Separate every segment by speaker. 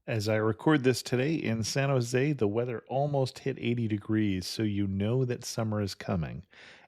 Speaker 1: As I record this today in San Jose, the weather almost hit 80 degrees, so you know that summer is coming.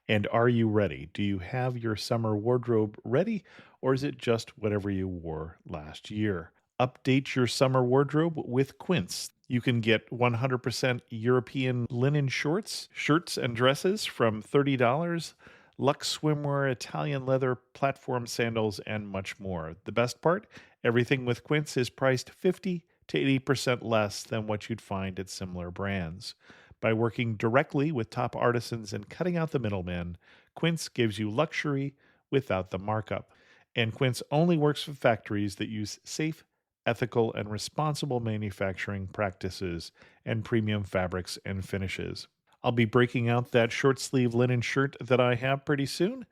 Speaker 1: And are you ready? Do you have your summer wardrobe ready, or is it just whatever you wore last year? Update your summer wardrobe with Quince. You can get 100% European linen shorts, shirts, and dresses from $30, luxe swimwear, Italian leather, platform sandals, and much more. The best part? Everything with Quince is priced 50 to 80% less than what you'd find at similar brands. By working directly with top artisans and cutting out the middlemen, Quince gives you luxury without the markup. And Quince only works with factories that use safe, ethical, and responsible manufacturing practices and premium fabrics and finishes. I'll be breaking out that short sleeve linen shirt that I have pretty soon.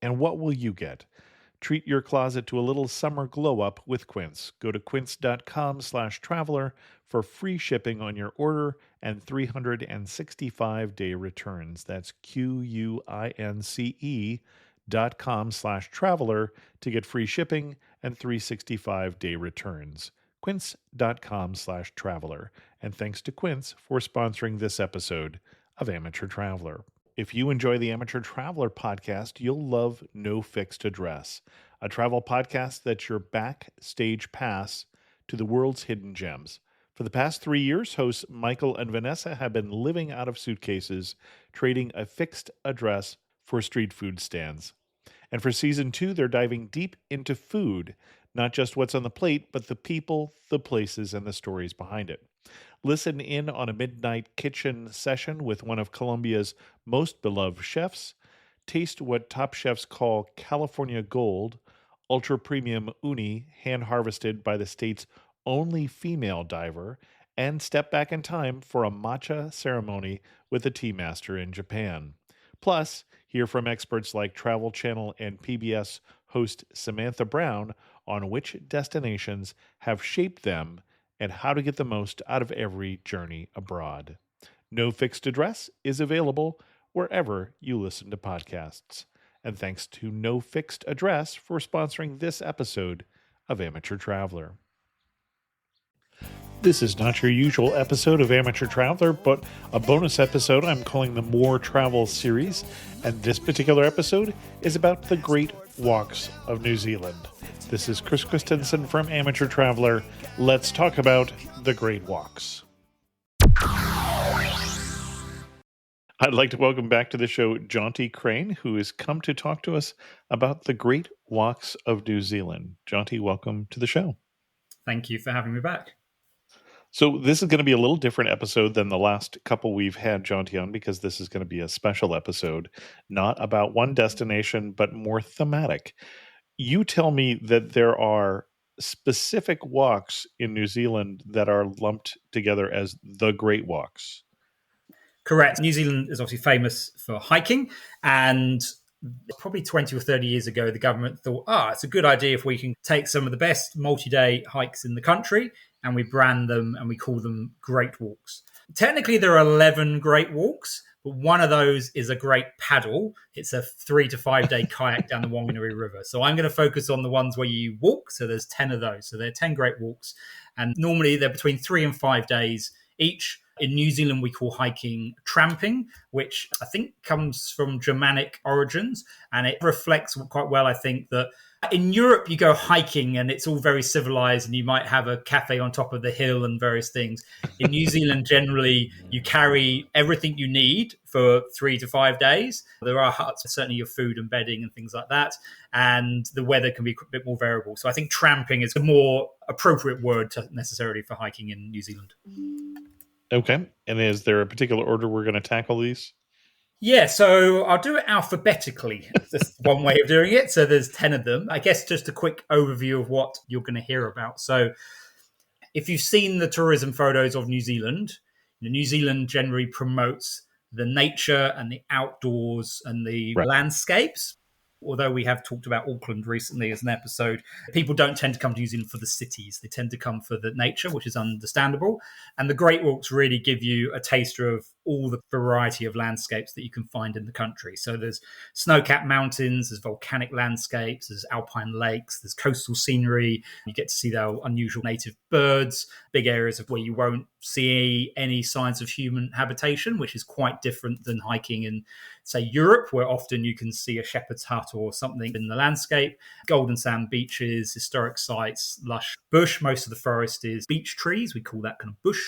Speaker 1: And what will you get? Treat your closet to a little summer glow up with Quince. Go to quince.com/traveler for free shipping on your order and 365-day returns. That's QUINCE.com/traveler to get free shipping and 365-day returns. Quince.com/traveler. And thanks to Quince for sponsoring this episode of Amateur Traveler. If you enjoy the Amateur Traveler podcast, you'll love No Fixed Address, a travel podcast that's your backstage pass to the world's hidden gems. For the past 3 years, hosts Michael and Vanessa have been living out of suitcases, trading a fixed address for street food stands. And for season 2, they're diving deep into food, not just what's on the plate, but the people, the places, and the stories behind it. Listen in on a midnight kitchen session with one of Colombia's most beloved chefs. Taste what top chefs call California Gold, ultra premium uni, hand harvested by the state's only female diver, and step back in time for a matcha ceremony with a tea master in Japan. Plus, hear from experts like Travel Channel and PBS host Samantha Brown on which destinations have shaped them and how to get the most out of every journey abroad. No Fixed Address is available wherever you listen to podcasts. And thanks to No Fixed Address for sponsoring this episode of Amateur Traveler. This is not your usual episode of Amateur Traveler, but a bonus episode I'm calling the More Travel series. And this particular episode is about the Great Walks of New Zealand. This is Chris Christensen from Amateur Traveler. Let's talk about the Great Walks. I'd like to welcome back to the show Jonty Crane, who has come to talk to us about the Great Walks of New Zealand. Jonty, welcome to the show.
Speaker 2: Thank you for having me back.
Speaker 1: So this is going to be a little different episode than the last couple we've had Jonty on, because this is going to be a special episode, not about one destination, but more thematic. You tell me that there are specific walks in New Zealand that are lumped together as the Great Walks.
Speaker 2: Correct. New Zealand is obviously famous for hiking, and probably 20 or 30 years ago, the government thought, it's a good idea if we can take some of the best multi-day hikes in the country and we brand them and we call them Great Walks. Technically, there are 11 Great Walks, but one of those is a great paddle. It's a 3 to 5 day kayak down the Wanganui River. So I'm going to focus on the ones where you walk. So there's 10 of those. So there are 10 Great Walks. And normally they're between 3 and 5 days each. In New Zealand, we call hiking tramping, which I think comes from Germanic origins. And it reflects quite well, I think, that in Europe, you go hiking and it's all very civilized and you might have a cafe on top of the hill and various things. In New Zealand, generally, you carry everything you need for 3 to 5 days. There are huts, certainly your food and bedding and things like that. And the weather can be a bit more variable. So I think tramping is a more appropriate word necessarily for hiking in New Zealand.
Speaker 1: Okay. And is there a particular order we're going to tackle these?
Speaker 2: Yeah, so I'll do it alphabetically. That's one way of doing it. So there's 10 of them. I guess just a quick overview of what you're going to hear about. So if you've seen the tourism photos of New Zealand, New Zealand generally promotes the nature and the outdoors and the landscapes. Although we have talked about Auckland recently as an episode, people don't tend to come to New Zealand for the cities. They tend to come for the nature, which is understandable. And the Great Walks really give you a taster of all the variety of landscapes that you can find in the country. So there's snow-capped mountains, there's volcanic landscapes, there's alpine lakes, there's coastal scenery. You get to see the unusual native birds, big areas of where you won't see any signs of human habitation, which is quite different than hiking in, say, Europe, where often you can see a shepherd's hut or something in the landscape. Golden sand beaches, historic sites, lush bush. Most of the forest is beech trees. We call that kind of bush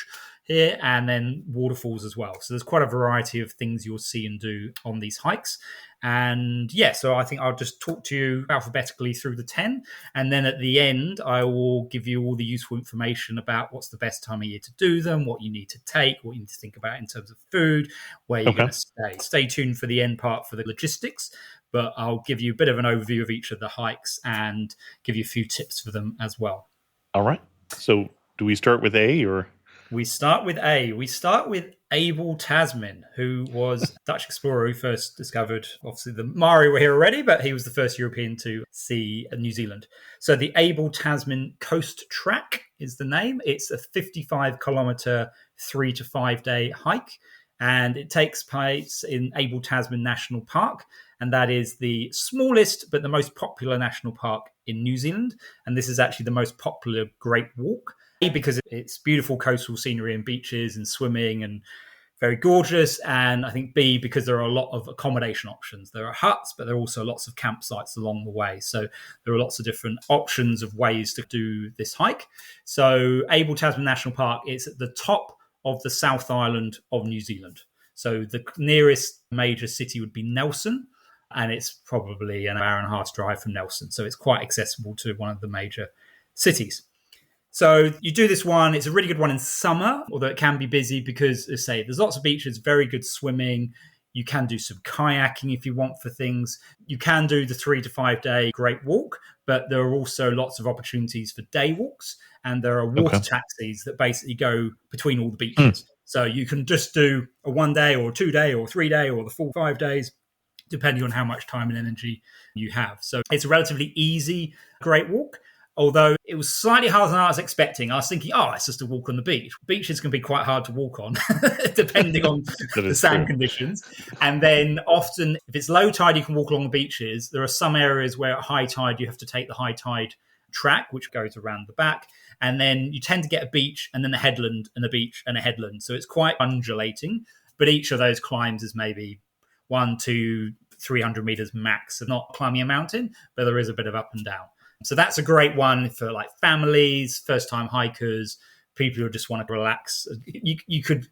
Speaker 2: here, and then waterfalls as well. So there's quite a variety of things you'll see and do on these hikes. And yeah, so I think I'll just talk to you alphabetically through the 10. And then at the end, I will give you all the useful information about what's the best time of year to do them, what you need to take, what you need to think about in terms of food, where you're going to stay. Stay tuned for the end part for the logistics, but I'll give you a bit of an overview of each of the hikes and give you a few tips for them as well.
Speaker 1: All right. So do we start with A or?
Speaker 2: We start with A. We start with Abel Tasman, who was a Dutch explorer who first discovered, obviously the Maori were here already, but he was the first European to see New Zealand. So the Abel Tasman Coast Track is the name. It's a 55-kilometre, 3 to 5 day hike, and it takes place in Abel Tasman National Park, and that is the smallest but the most popular national park in New Zealand. And this is actually the most popular Great Walk. A, because it's beautiful coastal scenery and beaches and swimming and very gorgeous. And I think B, because there are a lot of accommodation options. There are huts, but there are also lots of campsites along the way. So there are lots of different options of ways to do this hike. So Abel Tasman National Park is at the top of the South Island of New Zealand. So the nearest major city would be Nelson, and it's probably an hour and a half drive from Nelson. So it's quite accessible to one of the major cities. So you do this one. It's a really good one in summer, although it can be busy because, as I say, there's lots of beaches, very good swimming. You can do some kayaking if you want for things. You can do the 3 to 5 day Great Walk, but there are also lots of opportunities for day walks. And there are water taxis that basically go between all the beaches. So you can just do a 1 day or 2 day or 3 day or the full 5 days, depending on how much time and energy you have. So it's a relatively easy Great Walk. Although it was slightly harder than I was expecting. I was thinking, it's just a walk on the beach. Beaches can be quite hard to walk on, depending on the sand conditions. And then often, if it's low tide, you can walk along the beaches. There are some areas where at high tide, you have to take the high tide track, which goes around the back. And then you tend to get a beach and then a headland and a beach and a headland. So it's quite undulating. But each of those climbs is maybe 100 to 300 meters max. So not climbing a mountain, but there is a bit of up and down. So that's a great one for like families, first-time hikers, people who just want to relax. You could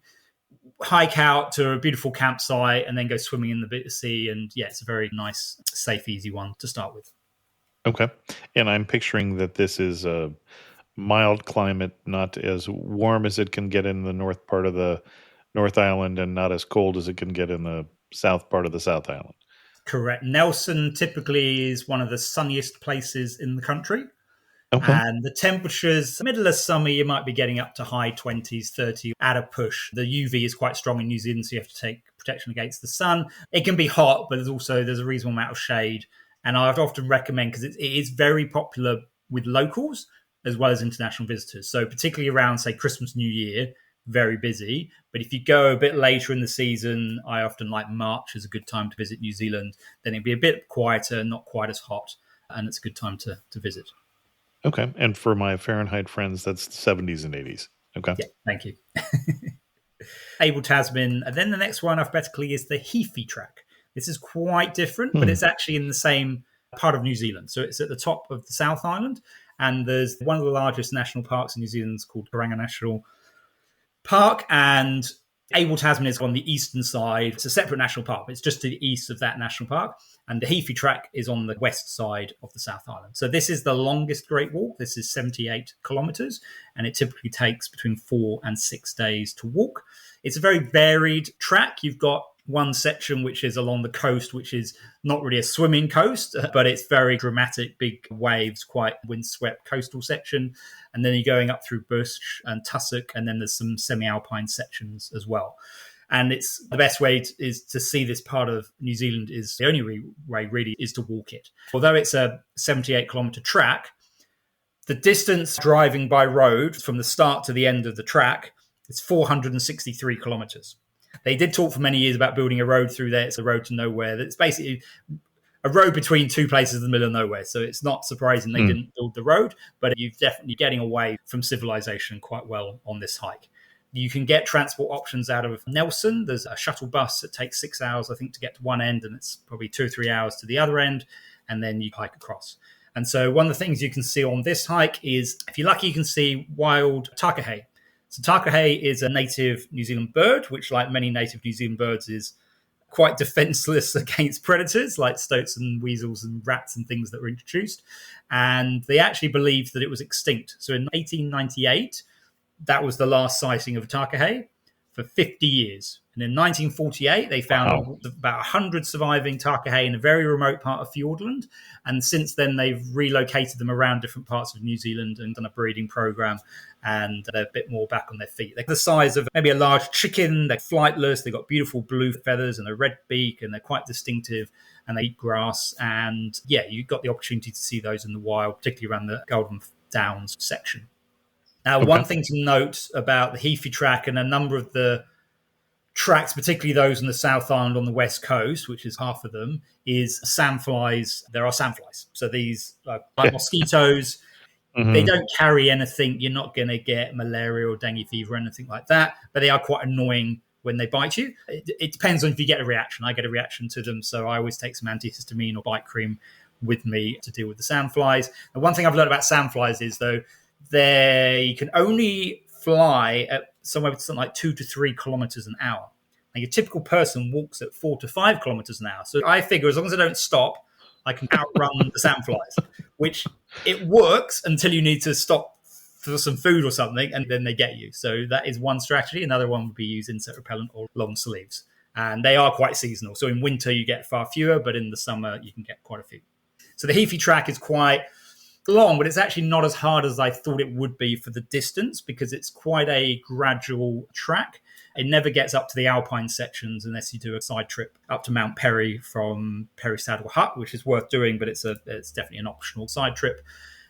Speaker 2: hike out to a beautiful campsite and then go swimming in the sea. And yeah, it's a very nice, safe, easy one to start with.
Speaker 1: Okay. And I'm picturing that this is a mild climate, not as warm as it can get in the north part of the North Island and not as cold as it can get in the south part of the South Island.
Speaker 2: Correct. Nelson typically is one of the sunniest places in the country.
Speaker 1: Okay.
Speaker 2: And the temperatures, middle of summer, you might be getting up to high 20s, 30 at a push. The UV is quite strong in New Zealand, so you have to take protection against the sun. It can be hot, but there's a reasonable amount of shade. And I'd often recommend, because it is very popular with locals as well as international visitors. So particularly around, say, Christmas, New Year, very busy. But if you go a bit later in the season, I often like March as a good time to visit New Zealand. Then it'd be a bit quieter, not quite as hot, and it's a good time to visit.
Speaker 1: Okay. And for my Fahrenheit friends, that's 70s and 80s. Okay.
Speaker 2: Yeah, thank you. Abel Tasman. And then the next one alphabetically is the Heafy Track. This is quite different, but it's actually in the same part of New Zealand. So it's at the top of the South Island. And there's one of the largest national parks in New Zealand called Tauranga National Park, and Abel Tasman is on the eastern side. It's a separate national park. It's just to the east of that national park. And the Heafy Track is on the west side of the South Island. So this is the longest Great Walk. This is 78 kilometres, and it typically takes between 4 and 6 days to walk. It's a very varied track. You've got one section which is along the coast, which is not really a swimming coast, but it's very dramatic, big waves, quite windswept coastal section. And then you're going up through Bush and Tussock, and then there's some semi-alpine sections as well. And it's the best way is to see this part of New Zealand is the only way really is to walk it. Although it's a 78-kilometre track, the distance driving by road from the start to the end of the track is 463 kilometres. They did talk for many years about building a road through there. It's a road to nowhere. It's basically a road between two places in the middle of nowhere. So it's not surprising they didn't build the road, but you're definitely getting away from civilization quite well on this hike. You can get transport options out of Nelson. There's a shuttle bus that takes 6 hours, I think, to get to one end, and it's probably 2 or 3 hours to the other end, and then you hike across. And so one of the things you can see on this hike is, if you're lucky, you can see wild takahe. So takahe is a native New Zealand bird, which, like many native New Zealand birds, is quite defenseless against predators like stoats and weasels and rats and things that were introduced. And they actually believed that it was extinct. So in 1898, that was the last sighting of takahe for 50 years. And in 1948, they found about 100 surviving takahe in a very remote part of Fiordland. And since then, they've relocated them around different parts of New Zealand and done a breeding program. And they're a bit more back on their feet. They're the size of maybe a large chicken. They're flightless. They've got beautiful blue feathers and a red beak, and they're quite distinctive. And they eat grass. And yeah, you got the opportunity to see those in the wild, particularly around the Golden Downs section. Now, one thing to note about the Heaphy track and a number of the tracks, particularly those in the South Island on the west coast, which is half of them, is sandflies. There are sandflies. So these are like mosquitoes. They don't carry anything. You're not going to get malaria or dengue fever or anything like that, but they are quite annoying when they bite you. It depends on if you get a reaction. I get a reaction to them, so I always take some antihistamine or bite cream with me to deal with the sandflies. And one thing I've learned about sandflies is, though, they can only fly at somewhere between like 2 to 3 kilometers an hour. And your typical person walks at 4 to 5 kilometers an hour. So I figure as long as I don't stop, I can outrun the sandflies, which it works until you need to stop for some food or something, and then they get you. So that is one strategy. Another one would be use insect repellent or long sleeves. And they are quite seasonal. So in winter, you get far fewer, but in the summer, you can get quite a few. So the Heaphy track is quite long, but it's actually not as hard as I thought it would be for the distance, because it's quite a gradual track. It never gets up to the alpine sections unless you do a side trip up to Mount Perry from Perry Saddle Hut, which is worth doing, but it's definitely an optional side trip.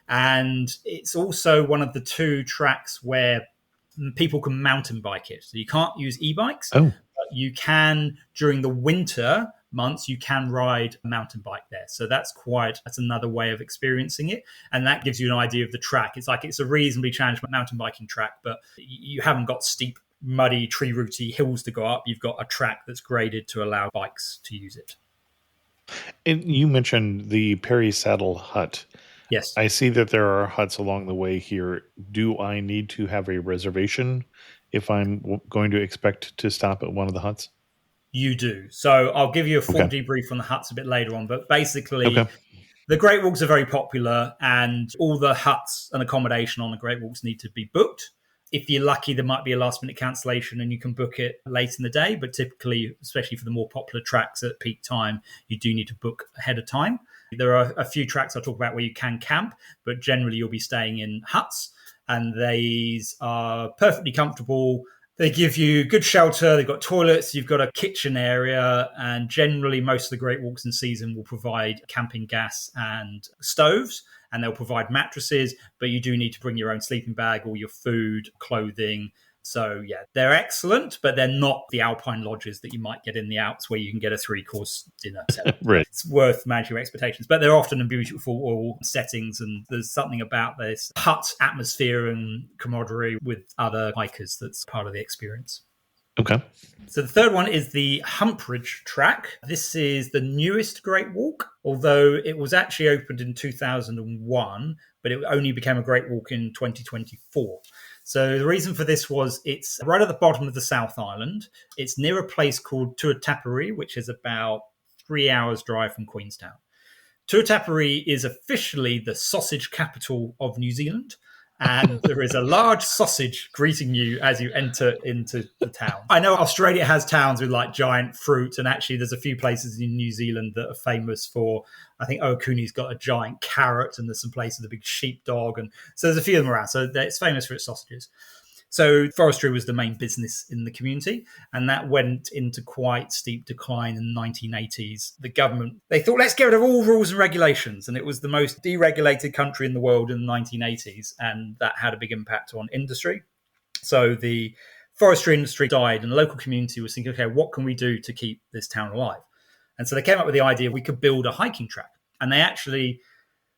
Speaker 2: And it's also one of the 2 tracks where people can mountain bike it. So you can't use e-bikes, but you can, during the winter months, you can ride a mountain bike there. So that's another way of experiencing it. And that gives you an idea of the track. It's a reasonably challenging mountain biking track, but you haven't got steep, muddy, tree rooty hills to go up. You've got a track that's graded to allow bikes to use it.
Speaker 1: And you mentioned the Perry Saddle Hut.
Speaker 2: Yes.
Speaker 1: I see that there are huts along the way here. Do I need to have a reservation if I'm going to expect to stop at one of the huts?
Speaker 2: You do. So I'll give you a full debrief on the huts a bit later on. But basically, the Great Walks are very popular, and all the huts and accommodation on the Great Walks need to be booked. If you're lucky, there might be a last-minute cancellation and you can book it late in the day. But typically, especially for the more popular tracks at peak time, you do need to book ahead of time. There are a few tracks I'll talk about where you can camp, but generally you'll be staying in huts. And these are perfectly comfortable. They give you good shelter. They've got toilets. You've got a kitchen area. And generally, most of the Great Walks in season will provide camping gas and stoves. And they'll provide mattresses. But you do need to bring your own sleeping bag, all your food, clothing. So, yeah, they're excellent, but they're not the alpine lodges that you might get in the Alps where you can get a 3-course dinner.
Speaker 1: Right.
Speaker 2: It's worth managing your expectations. But they're often in beautiful settings, and there's something about this hut atmosphere and camaraderie with other hikers that's part of the experience.
Speaker 1: Okay.
Speaker 2: So the third one is the Humpridge track. This is the newest Great Walk, although it was actually opened in 2001, but it only became a Great Walk in 2024. So the reason for this was it's right at the bottom of the South Island. It's near a place called Tuatapere, which is about 3 hours drive from Queenstown. Tuatapere is officially the sausage capital of New Zealand. And there is a large sausage greeting you as you enter into the town. I know Australia has towns with like giant fruit, and actually there's a few places in New Zealand that are famous for, I think Okuni's got a giant carrot, and there's some places with a big sheepdog, and so there's a few of them around. So it's famous for its sausages. So forestry was the main business in the community, and that went into quite steep decline in the 1980s. The government, they thought, let's get rid of all rules and regulations, and it was the most deregulated country in the world in the 1980s, and that had a big impact on industry. So the forestry industry died and the local community was thinking, okay, what can we do to keep this town alive? And so they came up with the idea we could build a hiking track. And they actually,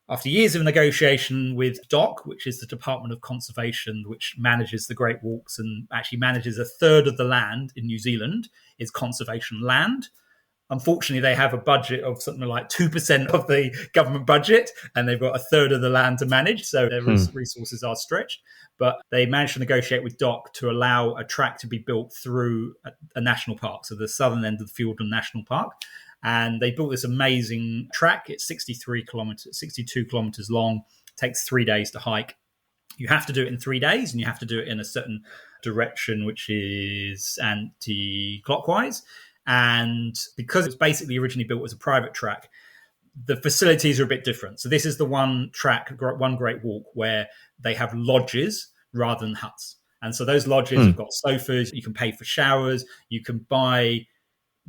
Speaker 2: after years of negotiation with DOC, which is the Department of Conservation, which manages the Great Walks and actually manages a third of the land in New Zealand, is conservation land. Unfortunately, they have a budget of something like 2% of the government budget, and they've got a third of the land to manage, so their resources are stretched. But they managed to negotiate with DOC to allow a track to be built through a national park, so the southern end of the Fiordland National Park. And they built this amazing track. It's 62 kilometers long, takes 3 days to hike. You have to do it in 3 days, and you have to do it in a certain direction, which is anti-clockwise. And because it's basically originally built as a private track, the facilities are a bit different. So this is the one track, one Great Walk, where they have lodges rather than huts. And so those lodges have got sofas, you can pay for showers, you can buy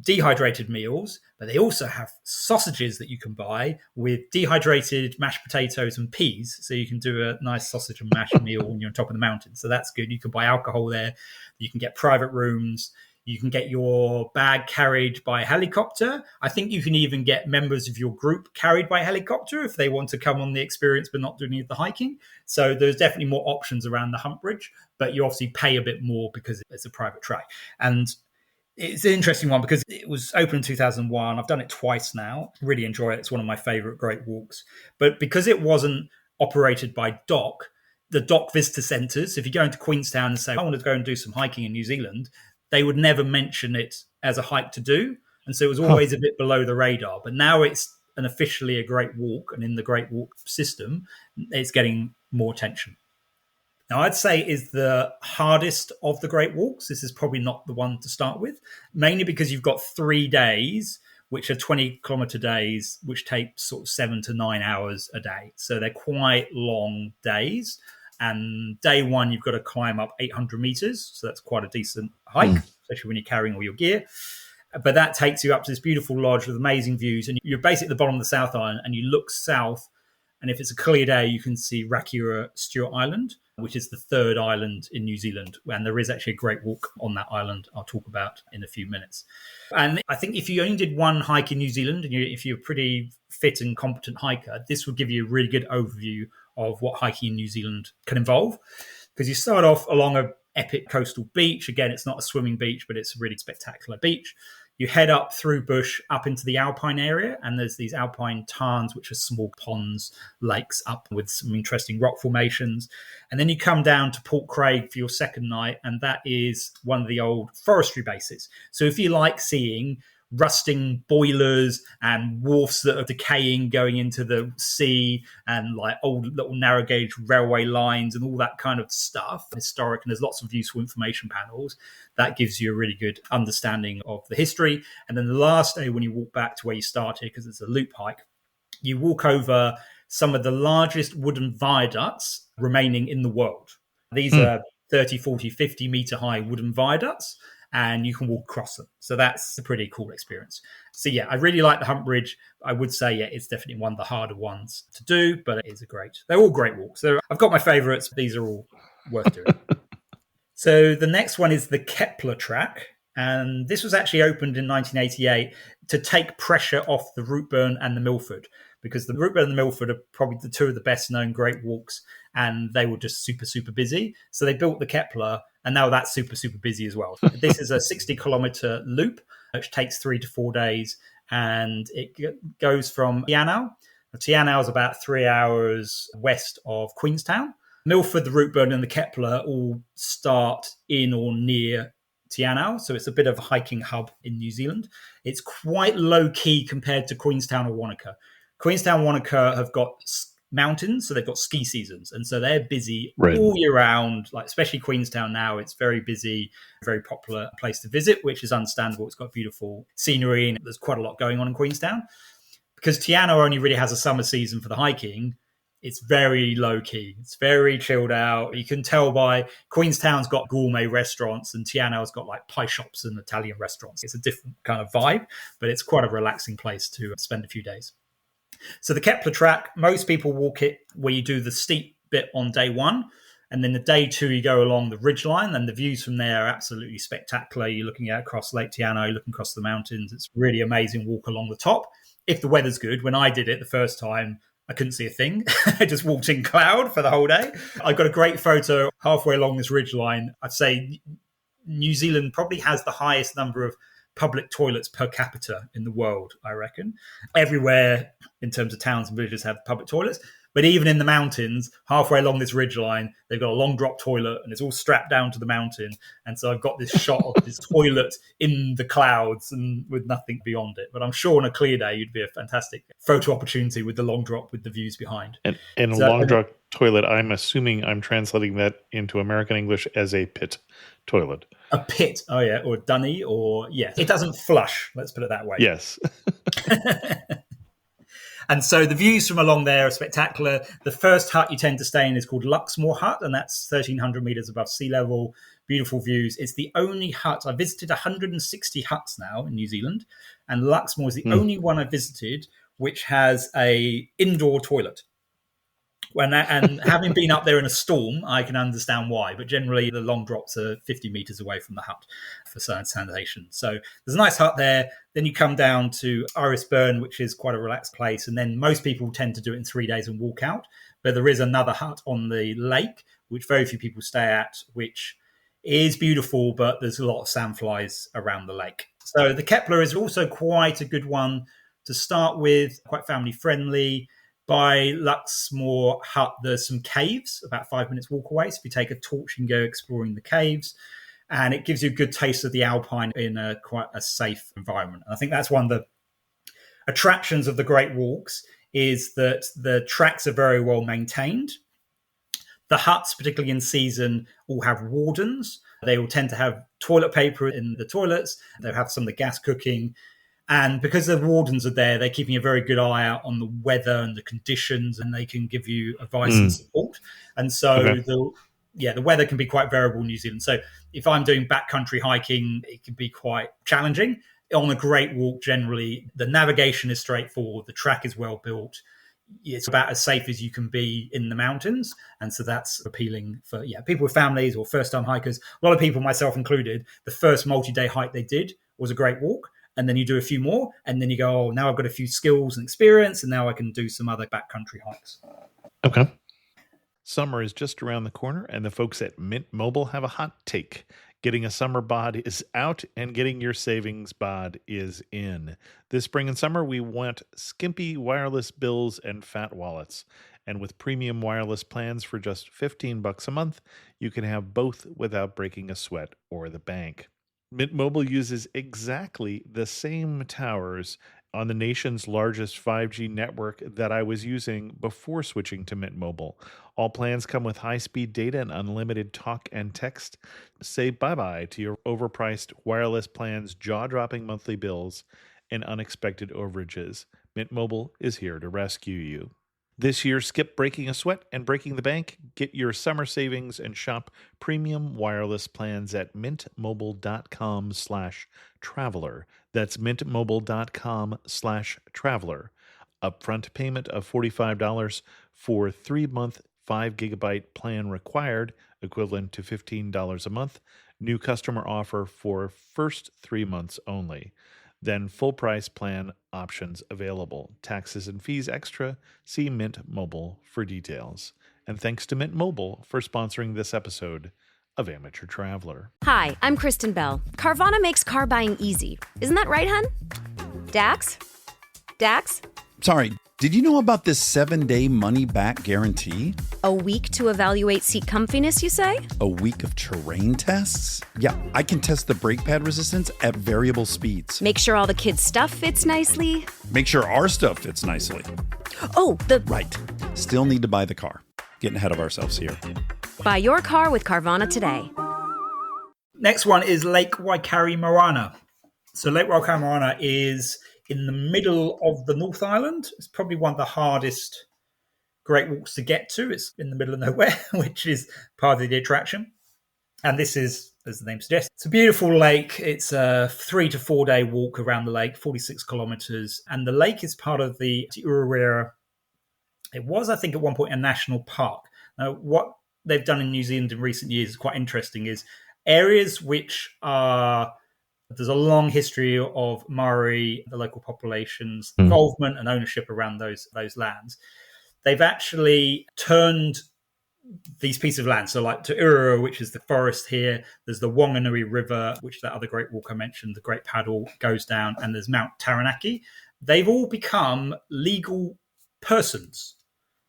Speaker 2: dehydrated meals, but they also have sausages that you can buy with dehydrated mashed potatoes and peas. So you can do a nice sausage and mash meal when you're on top of the mountain. So that's good. You can buy alcohol there. You can get private rooms. You can get your bag carried by helicopter. I think you can even get members of your group carried by helicopter if they want to come on the experience but not do any of the hiking. So there's definitely more options around the Hump Bridge, but you obviously pay a bit more because it's a private track. And it's an interesting one because it was open in 2001. I've done it twice now. Really enjoy it. It's one of my favourite Great Walks. But because it wasn't operated by DOC, the DOC visitor centres, if you go into Queenstown and say, I want to go and do some hiking in New Zealand, they would never mention it as a hike to do. And so it was always a bit below the radar. But now it's officially a Great Walk, and in the Great Walk system, it's getting more attention. Now, I'd say is the hardest of the Great Walks. This is probably not the one to start with, mainly because you've got 3 days, which are 20-kilometre days, which take sort of 7 to 9 hours a day. So they're quite long days. And day one, you've got to climb up 800 meters. So that's quite a decent hike, especially when you're carrying all your gear. But that takes you up to this beautiful lodge with amazing views. And you're basically at the bottom of the South Island, and you look south. And if it's a clear day, you can see Rakura Stewart Island, which is the third island in New Zealand. And there is actually a Great Walk on that island I'll talk about in a few minutes. And I think if you only did one hike in New Zealand, and if you're a pretty fit and competent hiker, this would give you a really good overview of what hiking in New Zealand can involve. Because you start off along an epic coastal beach. Again, it's not a swimming beach, but it's a really spectacular beach. You head up through bush up into the alpine area, and there's these alpine tarns, which are small ponds, lakes up with some interesting rock formations. And then you come down to Port Craig for your second night, and that is one of the old forestry bases. So if you like seeing rusting boilers and wharfs that are decaying going into the sea and like old little narrow gauge railway lines and all that kind of stuff, historic, and there's lots of useful information panels, that gives you a really good understanding of the history. And then the last day, when you walk back to where you started, because it's a loop hike, you walk over some of the largest wooden viaducts remaining in the world. These are 30, 40, 50 meter high wooden viaducts, and you can walk across them. So that's a pretty cool experience. So yeah, I really like the Hump Bridge. I would say, yeah, it's definitely one of the harder ones to do, but it is they're all great walks. I've got my favorites, but these are all worth doing. So the next one is the Kepler track. And this was actually opened in 1988 to take pressure off the Routeburn and the Milford, because the Routeburn and the Milford are probably the two of the best known Great Walks, and they were just super, super busy. So they built the Kepler, and now that's super, super busy as well. This is a 60-kilometre loop, which takes 3 to 4 days, and it goes from Te Anau. Te Anau is about 3 hours west of Queenstown. Milford, the Routeburn, and the Kepler all start in or near Te Anau, so it's a bit of a hiking hub in New Zealand. It's quite low-key compared to Queenstown or Wanaka. Queenstown and Wanaka have got mountains, so they've got ski seasons, and so they're busy all year round. Like especially Queenstown now, it's very busy, very popular place to visit, which is understandable. It's got beautiful scenery, and there's quite a lot going on in Queenstown. Because Te Anau only really has a summer season for the hiking, it's very low-key. It's very chilled out. You can tell by Queenstown's got gourmet restaurants, and Te Anau's got like pie shops and Italian restaurants. It's a different kind of vibe, but it's quite a relaxing place to spend a few days. So the Kepler track, most people walk it where you do the steep bit on day one, And then the day 2, you go along the ridgeline, and the views from there are absolutely spectacular. You're looking out across Lake Tiano, looking across the mountains. It's really amazing walk along the top. If the weather's good, when I did it the first time, I couldn't see a thing. I just walked in cloud for the whole day. I got a great photo halfway along this ridgeline. I'd say New Zealand probably has the highest number of public toilets per capita in the world, I reckon. Everywhere in terms of towns and villages have public toilets. But even in the mountains, halfway along this ridgeline, they've got a long drop toilet and it's all strapped down to the mountain. And so I've got this shot of this toilet in the clouds and with nothing beyond it. But I'm sure on a clear day, you'd be a fantastic photo opportunity with the long drop with the views behind.
Speaker 1: And a long drop toilet, I'm assuming I'm translating that into American English as a pit toilet.
Speaker 2: A pit, oh yeah, or a dunny, or yeah. It doesn't flush, let's put it that way.
Speaker 1: Yes.
Speaker 2: And so the views from along there are spectacular. The first hut you tend to stay in is called Luxmore Hut, and that's 1,300 meters above sea level. Beautiful views. It's the only hut. I visited 160 huts now in New Zealand, and Luxmore is the only one I visited which has a indoor toilet. And having been up there in a storm, I can understand why. But generally, the long drops are 50 meters away from the hut for sanitation. So there's a nice hut there. Then you come down to Irisburn, which is quite a relaxed place. And then most people tend to do it in 3 days and walk out. But there is another hut on the lake, which very few people stay at, which is beautiful, but there's a lot of sandflies around the lake. So the Kepler is also quite a good one to start with, quite family friendly. By Luxmore Hut, there's some caves about 5 minutes walk away. So if you take a torch, you can go exploring the caves. And it gives you a good taste of the alpine in quite a safe environment. And I think that's one of the attractions of the Great Walks, is that the tracks are very well maintained. The huts, particularly in season, all have wardens. They will tend to have toilet paper in the toilets. They'll have some of the gas cooking. And because the wardens are there, they're keeping a very good eye out on the weather and the conditions, and they can give you advice and support. And so the weather can be quite variable in New Zealand. So if I'm doing backcountry hiking, it can be quite challenging. On a Great Walk, generally, the navigation is straightforward. The track is well built. It's about as safe as you can be in the mountains. And so that's appealing for people with families or first-time hikers. A lot of people, myself included, the first multi-day hike they did was a Great Walk. And then you do a few more, and then you go, oh, now I've got a few skills and experience, and now I can do some other backcountry hikes.
Speaker 1: Okay. Summer is just around the corner, and the folks at Mint Mobile have a hot take. Getting a summer bod is out, and getting your savings bod is in. This spring and summer, we want skimpy wireless bills and fat wallets. And with premium wireless plans for just $15 a month, you can have both without breaking a sweat or the bank. Mint Mobile uses exactly the same towers on the nation's largest 5G network that I was using before switching to Mint Mobile. All plans come with high-speed data and unlimited talk and text. Say bye-bye to your overpriced wireless plans, jaw-dropping monthly bills, and unexpected overages. Mint Mobile is here to rescue you. This year, skip breaking a sweat and breaking the bank. Get your summer savings and shop premium wireless plans at mintmobile.com/traveler. That's mintmobile.com/traveler. Upfront payment of $45 for 3-month 5-gigabyte plan required, equivalent to $15 a month. New customer offer for first 3 months only. Then full price plan options available. Taxes and fees extra. See Mint Mobile for details. And thanks to Mint Mobile for sponsoring this episode of Amateur Traveler.
Speaker 3: Hi, I'm Kristen Bell. Carvana makes car buying easy. Isn't that right, hun? Dax? Dax?
Speaker 4: Sorry, did you know about this 7-day money-back guarantee?
Speaker 3: A week to evaluate seat comfiness, you say?
Speaker 4: A week of terrain tests? Yeah, I can test the brake pad resistance at variable speeds.
Speaker 3: Make sure all the kids' stuff fits nicely.
Speaker 4: Make sure our stuff fits nicely.
Speaker 3: Oh,
Speaker 4: Right. Still need to buy the car. Getting ahead of ourselves here.
Speaker 3: Buy your car with Carvana today.
Speaker 2: Next one is Lake Waikari Moana. So Lake Waikari Moana is in the middle of the North Island. It's probably one of the hardest Great Walks to get to. It's in the middle of nowhere, which is part of the attraction. And this is, as the name suggests, it's a beautiful lake. It's a 3 to 4 day walk around the lake, 46 kilometers. And the lake is part of the Ururera. It was, I think, at one point a national park. Now, what they've done in New Zealand in recent years is quite interesting, is areas which are, there's a long history of Maori, the local population's involvement and ownership around those lands. They've actually turned these pieces of land. So like to Urua, which is the forest here, there's the Wanganui River, which that other Great Walk I mentioned, the Great Paddle goes down, and there's Mount Taranaki. They've all become legal persons.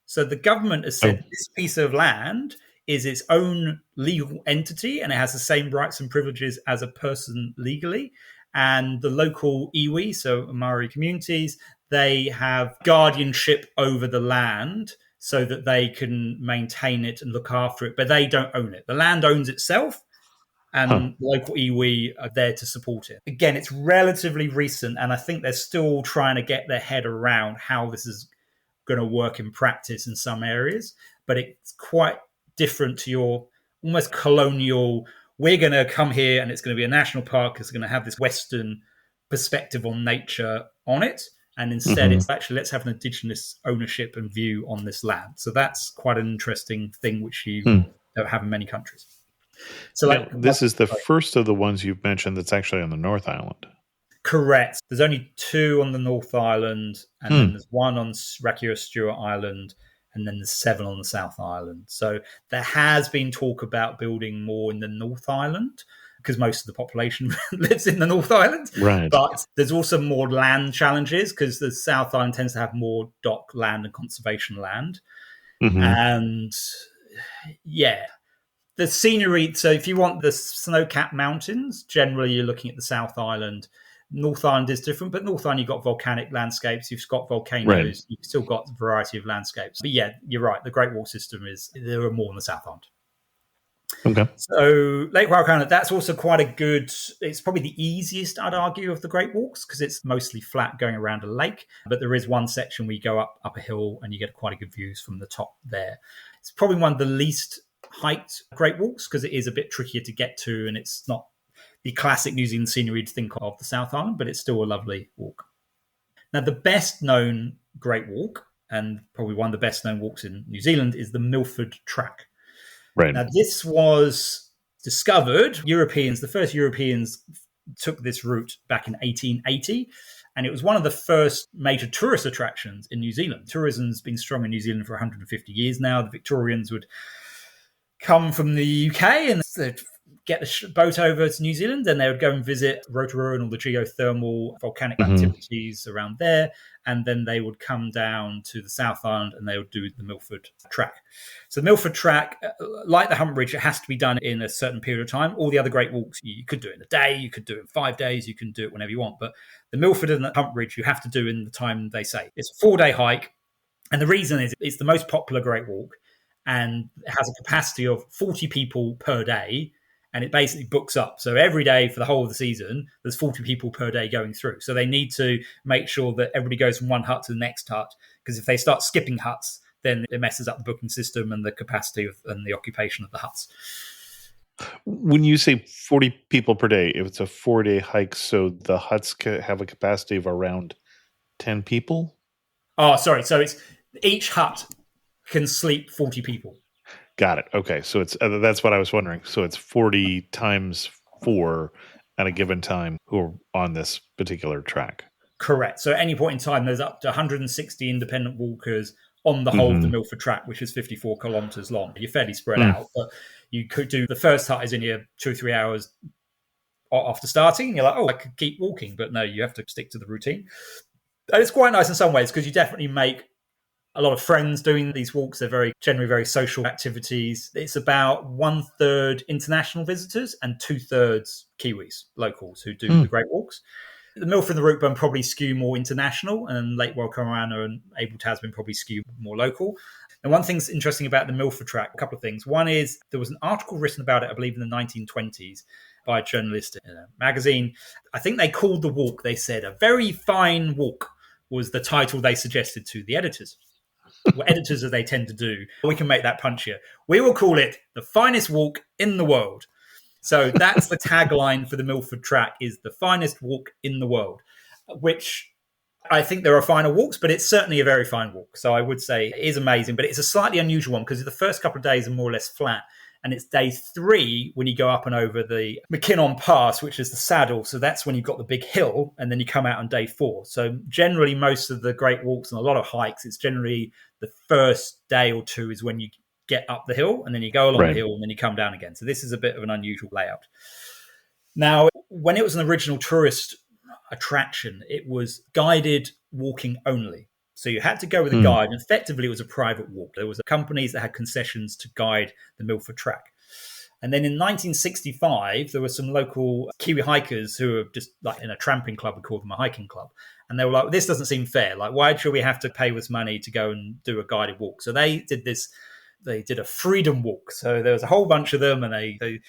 Speaker 2: So the government has said this piece of land is its own legal entity and it has the same rights and privileges as a person legally. And the local iwi, so Maori communities, they have guardianship over the land so that they can maintain it and look after it, but they don't own it. The land owns itself, and the local iwi are there to support it. Again, it's relatively recent, and I think they're still trying to get their head around how this is going to work in practice in some areas, but it's quite different to your almost colonial, we're going to come here and it's going to be a national park, it's going to have this Western perspective on nature on it. And instead, it's actually, let's have an indigenous ownership and view on this land. So that's quite an interesting thing, which you don't have in many countries. So
Speaker 1: now, this is the first of the ones you've mentioned that's actually on the North Island.
Speaker 2: Correct. There's only 2 on the North Island, and then there's 1 on Rakura Stewart Island, and then there's 7 on the South Island. So there has been talk about building more in the North Island, because most of the population lives in the North Island.
Speaker 1: Right.
Speaker 2: But there's also more land challenges because the South Island tends to have more dock land and conservation land. And yeah, the scenery. So if you want the snow-capped mountains, generally you're looking at the South Island. North Island is different, but North Island, you've got volcanic landscapes, you've got volcanoes, you've still got a variety of landscapes. But yeah, you're right. The Great Wall system there are more on the South Island.
Speaker 1: Okay.
Speaker 2: So Lake Waikato, that's also quite a good, it's probably the easiest, I'd argue, of the Great Walks because it's mostly flat going around a lake. But there is one section where you go up a hill and you get quite a good views from the top there. It's probably one of the least hiked Great Walks because it is a bit trickier to get to and it's not the classic New Zealand scenery you'd think of the South Island, but it's still a lovely walk. Now, the best known Great Walk, and probably one of the best known walks in New Zealand, is the Milford Track.
Speaker 1: Right.
Speaker 2: Now, this was discovered, the first Europeans took this route back in 1880, and it was one of the first major tourist attractions in New Zealand. Tourism's been strong in New Zealand for 150 years now. The Victorians would come from the UK and they'd get the boat over to New Zealand, and they would go and visit Rotorua and all the geothermal volcanic activities around there. And then they would come down to the South Island and they would do the Milford Track. So the Milford Track, like the Hunt Bridge, it has to be done in a certain period of time. All the other Great Walks, you could do it in a day, you could do it in 5 days, you can do it whenever you want. But the Milford and the Hunt Bridge, you have to do in the time they say. It's a 4-day hike. And the reason is it's the most popular Great Walk and it has a capacity of 40 people per day. And it basically books up. So every day for the whole of the season, there's 40 people per day going through. So they need to make sure that everybody goes from one hut to the next hut. Because if they start skipping huts, then it messes up the booking system and the capacity and the occupation of the huts.
Speaker 1: When you say 40 people per day, if it's a 4-day hike, so the huts have a capacity of around 10 people?
Speaker 2: Oh, sorry. So it's each hut can sleep 40 people.
Speaker 1: Got it. Okay. So it's that's what I was wondering. So it's 40 times 4 at a given time who are on this particular track.
Speaker 2: Correct. So at any point in time, there's up to 160 independent walkers on the whole of the Milford Track, which is 54 kilometres long. You're fairly spread out, but you could do the first hut is only 2 or 3 hours after starting. And you're like, oh, I could keep walking. But no, you have to stick to the routine. And it's quite nice in some ways because you definitely make a lot of friends doing these walks. They're generally very social activities. It's about 1/3 international visitors and 2/3 Kiwis, locals who do the Great Walks. The Milford and the Rootburn probably skew more international, and Lake Waikato and Abel Tasman probably skew more local. And one thing's interesting about the Milford Track, a couple of things. One is there was an article written about it, I believe, in the 1920s by a journalist in a magazine. I think they called the walk, they said, a very fine walk was the title they suggested to the editors. What editors as they tend to do. We can make that punchier. We will call it the finest walk in the world. So that's the tagline for the Milford Track, is the finest walk in the world, which I think there are finer walks, but it's certainly a very fine walk. So I would say it is amazing, but it's a slightly unusual one because the first couple of days are more or less flat. And it's day 3 when you go up and over the McKinnon Pass, which is the saddle. So that's when you've got the big hill, and then you come out on day 4. So generally, most of the great walks and a lot of hikes, it's generally the first day or 2 is when you get up the hill, and then you go along the hill, and then you come down again. So this is a bit of an unusual layout. Now, when it was an original tourist attraction, it was guided walking only. So you had to go with a guide, and effectively it was a private walk. There was companies that had concessions to guide the Milford Track. And then in 1965, there were some local Kiwi hikers who were just like in a tramping club, we called them a hiking club. And they were like, this doesn't seem fair. Like, why should we have to pay this money to go and do a guided walk? So they did this. They did a freedom walk. So there was a whole bunch of them, and they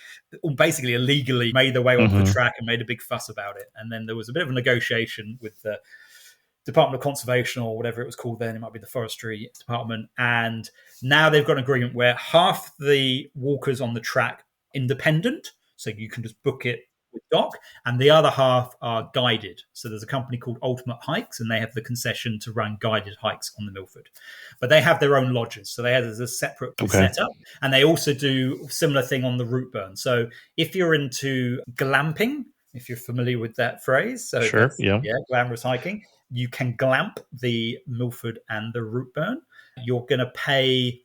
Speaker 2: basically illegally made their way onto the track and made a big fuss about it. And then there was a bit of a negotiation with the Department of Conservation or whatever it was called then. It might be the Forestry Department. And now they've got an agreement where half the walkers on the track independent, so you can just book it with Doc, and the other half are guided. So there's a company called Ultimate Hikes, and they have the concession to run guided hikes on the Milford. But they have their own lodges, so they have a separate setup, and they also do a similar thing on the route burn. So if you're into glamping, if you're familiar with that phrase, so glamorous hiking, you can glamp the Milford and the route burn. You're going to pay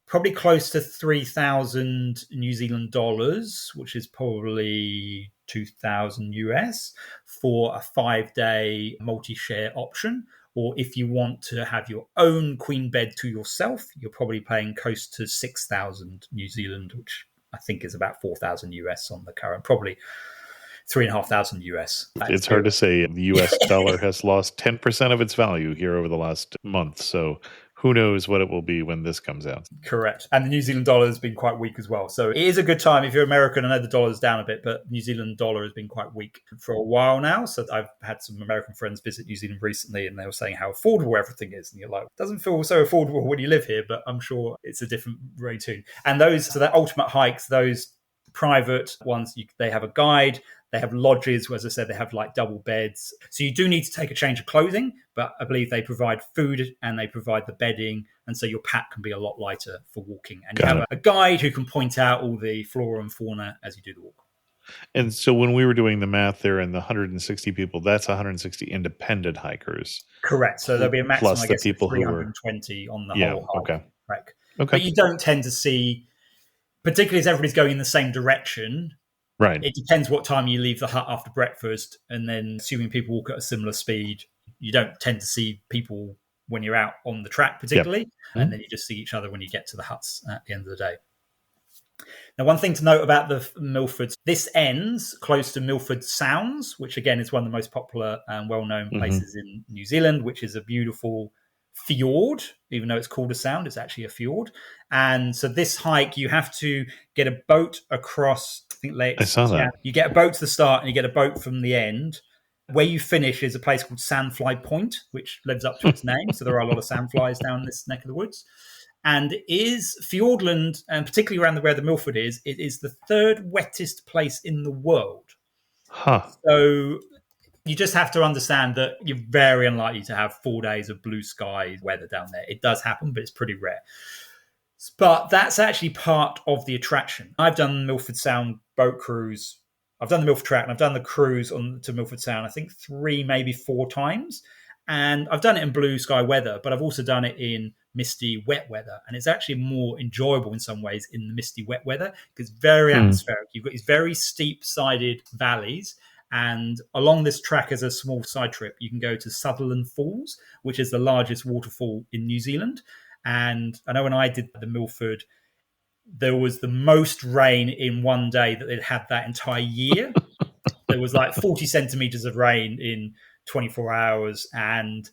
Speaker 2: probably close to 3,000 New Zealand dollars, which is probably 2,000 US, for a 5-day multi-share option. Or if you want to have your own queen bed to yourself, you're probably paying close to 6,000 New Zealand, which I think is about 4,000 US on the current, probably 3,500 US.
Speaker 1: It's hard to say. The US dollar has lost 10% of its value here over the last month. So who knows what it will be when this comes out.
Speaker 2: Correct. And the New Zealand dollar has been quite weak as well. So it is a good time if you're American. I know the dollar's down a bit, but New Zealand dollar has been quite weak for a while now. So I've had some American friends visit New Zealand recently, and they were saying how affordable everything is. And you're like, it doesn't feel so affordable when you live here, but I'm sure it's a different rate too. And so the ultimate hikes, those private ones, they have a guide. They have lodges, as I said, they have like double beds. So you do need to take a change of clothing, but I believe they provide food and they provide the bedding. And so your pack can be a lot lighter for walking. And you have a guide who can point out all the flora and fauna as you do the walk.
Speaker 1: And so when we were doing the math there and the 160 people, that's 160 independent hikers.
Speaker 2: Correct. So there'll be a maximum,
Speaker 1: plus
Speaker 2: I guess,
Speaker 1: the people
Speaker 2: 320 on the whole hike.
Speaker 1: Okay.
Speaker 2: But you don't tend to see, particularly as everybody's going in the same direction.
Speaker 1: Right.
Speaker 2: It depends what time you leave the hut after breakfast, and then assuming people walk at a similar speed, you don't tend to see people when you're out on the track particularly, and then you just see each other when you get to the huts at the end of the day. Now, one thing to note about the Milfords, this ends close to Milford Sounds, which again is one of the most popular and well-known places in New Zealand, which is a beautiful fjord. Even though it's called a sound, it's actually a fjord. And so this hike, you have to get a boat across, I think Lakes.
Speaker 1: I saw that.
Speaker 2: Yeah, you get a boat to the start and you get a boat from the end. Where you finish is a place called Sandfly Point, which lives up to its name. So there are a lot of sandflies down this neck of the woods. And is Fiordland, and particularly around where the Milford is, it is the 3rd wettest place in the world.
Speaker 1: Huh.
Speaker 2: So you just have to understand that you're very unlikely to have 4 days of blue sky weather down there. It does happen, but it's pretty rare. But that's actually part of the attraction. I've done Milford Sound boat cruise. I've done the Milford Track, and I've done the cruise to Milford Sound, I think 3, maybe 4 times. And I've done it in blue sky weather, but I've also done it in misty, wet weather. And it's actually more enjoyable in some ways in the misty, wet weather because it's very atmospheric. You've got these very steep-sided valleys. And along this track as a small side trip, you can go to Sutherland Falls, which is the largest waterfall in New Zealand. And I know when I did the Milford, there was the most rain in one day that they'd had that entire year. There was like 40 centimeters of rain in 24 hours, and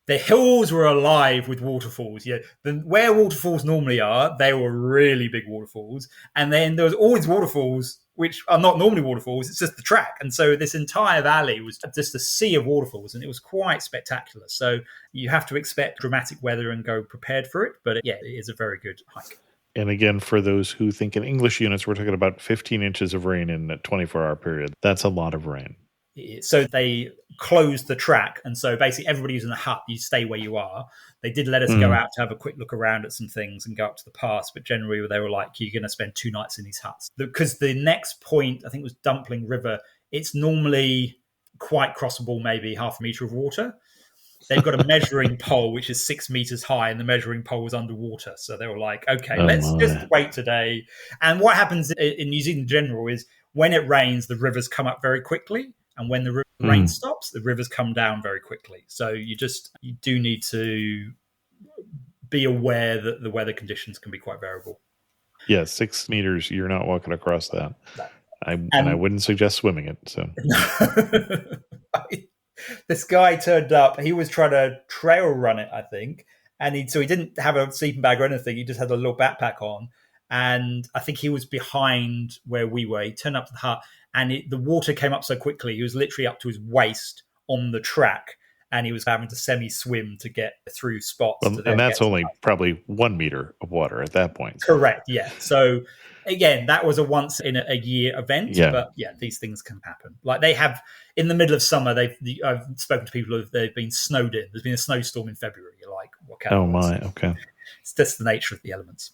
Speaker 2: the hills were alive with waterfalls. Yeah, where waterfalls normally are, they were really big waterfalls. And then there was always waterfalls which are not normally waterfalls. It's just the track. And so this entire valley was just a sea of waterfalls, and it was quite spectacular. So you have to expect dramatic weather and go prepared for it. But yeah, it is a very good hike.
Speaker 1: And again, for those who think in English units, we're talking about 15 inches of rain in a 24-hour period. That's a lot of rain.
Speaker 2: So they closed the track. And so basically everybody who's in the hut, you stay where you are. They did let us go out to have a quick look around at some things and go up to the pass. But generally they were like, you're going to spend 2 nights in these huts. Because the next point, I think it was Dumpling River, it's normally quite crossable, maybe half a metre of water. They've got a measuring pole, which is 6 meters high, and the measuring pole was underwater. So they were like, okay, let's just wait today. And what happens in New Zealand in general is when it rains, the rivers come up very quickly. And when the rain stops, the rivers come down very quickly. So you do need to be aware that the weather conditions can be quite variable.
Speaker 1: Yeah, 6 meters, you're not walking across that. No. And I wouldn't suggest swimming it. So
Speaker 2: this guy turned up. He was trying to trail run it, I think, and he didn't have a sleeping bag or anything. He just had a little backpack on, and I think he was behind where we were. He turned up to the hut, and the water came up so quickly. He was literally up to his waist on the track, and he was having to semi-swim to get through spots.
Speaker 1: And that's only probably 1 meter of water at that point.
Speaker 2: Correct. Yeah. So again, that was a once in a year event, but these things can happen. Like they have in the middle of summer, I've spoken to people they've been snowed in. There's been a snowstorm in February. You're like, what kind of
Speaker 1: my, okay.
Speaker 2: It's just the nature of the elements.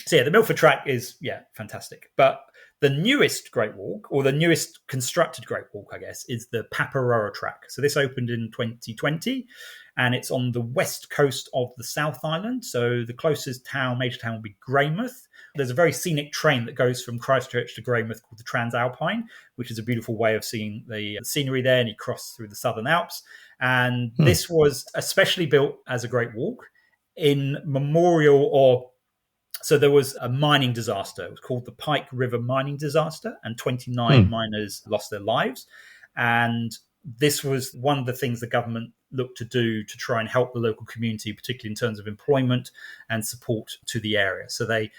Speaker 2: So the Milford Track is fantastic. But the newest Great Walk, or the newest constructed Great Walk, I guess, is the Paparoa Track. So this opened in 2020, and it's on the west coast of the South Island. So the closest major town will be Greymouth. There's a very scenic train that goes from Christchurch to Greymouth called the Transalpine, which is a beautiful way of seeing the scenery there, and you cross through the Southern Alps. And this was especially built as a Great Walk in memorial so there was a mining disaster. It was called the Pike River mining disaster, and 29 miners lost their lives. And this was one of the things the government looked to do to try and help the local community, particularly in terms of employment and support to the area. So they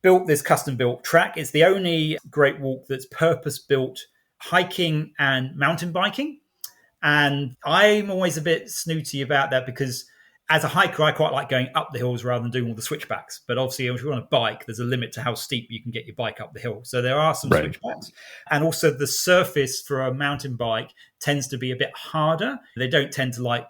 Speaker 2: built this custom-built track. It's the only Great Walk that's purpose-built hiking and mountain biking. And I'm always a bit snooty about that because as a hiker, I quite like going up the hills rather than doing all the switchbacks. But obviously, if you're on a bike, there's a limit to how steep you can get your bike up the hill. So there are some switchbacks. And also the surface for a mountain bike tends to be a bit harder. They don't tend to like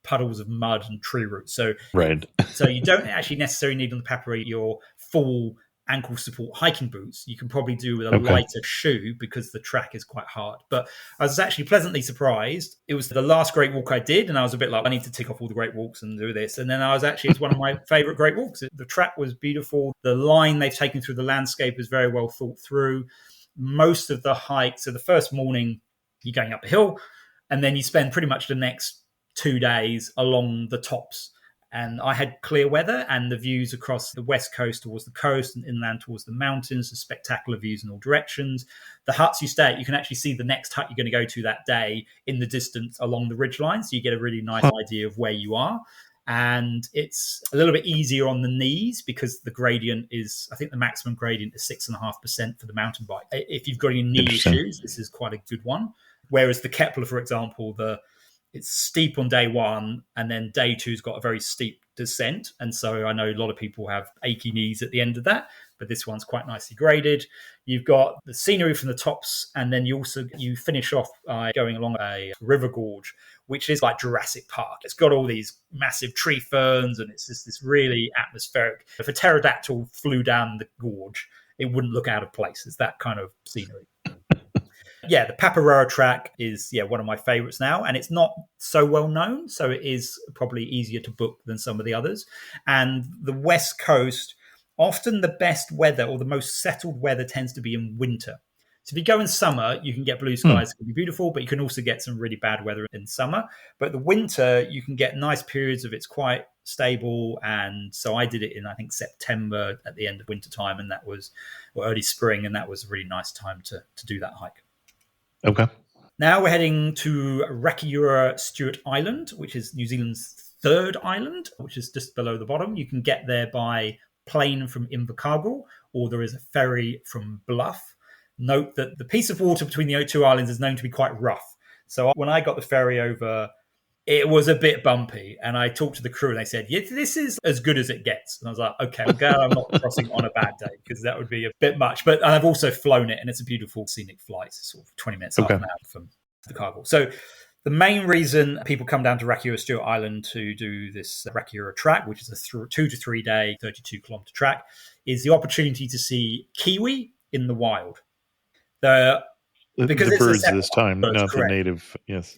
Speaker 2: puddles of mud and tree roots. So you don't actually necessarily need on the Paparoa your full ankle support hiking boots. You can probably do with a lighter shoe because the track is quite hard. But I was actually pleasantly surprised. It was the last Great Walk I did, and I was a bit like, I need to tick off all the Great Walks and do this. And then it's one of my favorite Great Walks. The track was beautiful. The line they've taken through the landscape is very well thought through. Most of the hike, so the first morning you're going up a hill, and then you spend pretty much the next 2 days along the tops. And I had clear weather, and the views across the west coast towards the coast and inland towards the mountains, the spectacular views in all directions. The huts you stay at, you can actually see the next hut you're going to go to that day in the distance along the ridgeline. So you get a really nice idea of where you are. And it's a little bit easier on the knees because the gradient is, I think the maximum gradient is 6.5% for the mountain bike. If you've got any knee issues, this is quite a good one. Whereas the Kepler, for example, it's steep on day one, and then day two's got a very steep descent. And so I know a lot of people have achy knees at the end of that, but this one's quite nicely graded. You've got the scenery from the tops, and then you finish off by going along a river gorge, which is like Jurassic Park. It's got all these massive tree ferns, and it's just this really atmospheric. If a pterodactyl flew down the gorge, it wouldn't look out of place. It's that kind of scenery. Yeah, the Paparoa Track is one of my favorites now, and it's not so well known, so it is probably easier to book than some of the others. And the West Coast, often the best weather or the most settled weather tends to be in winter. So if you go in summer, you can get blue skies, it can be beautiful, but you can also get some really bad weather in summer. But the winter, you can get nice periods of it's quite stable. And so I did it in, I think, September at the end of winter time, and that was early spring, and that was a really nice time to do that hike.
Speaker 1: Okay.
Speaker 2: Now we're heading to Rakiura Stewart Island, which is New Zealand's third island, which is just below the bottom. You can get there by plane from Invercargill, or there is a ferry from Bluff. Note that the piece of water between the two islands is known to be quite rough. So when I got the ferry over, it was a bit bumpy. And I talked to the crew and they said, this is as good as it gets. And I was like, okay, I'm glad I'm not crossing on a bad day because that would be a bit much. But I've also flown it, and it's a beautiful scenic flight. It's sort of 20 minutes, half an hour from the carnival. So the main reason people come down to Rakiura Stewart Island to do this Rakiura track, which is a 2 to 3 day, 32-kilometer track, is the opportunity to see kiwi in the wild.
Speaker 1: Because the birds this time,
Speaker 2: birds,
Speaker 1: not
Speaker 2: correct.
Speaker 1: the native. Yes,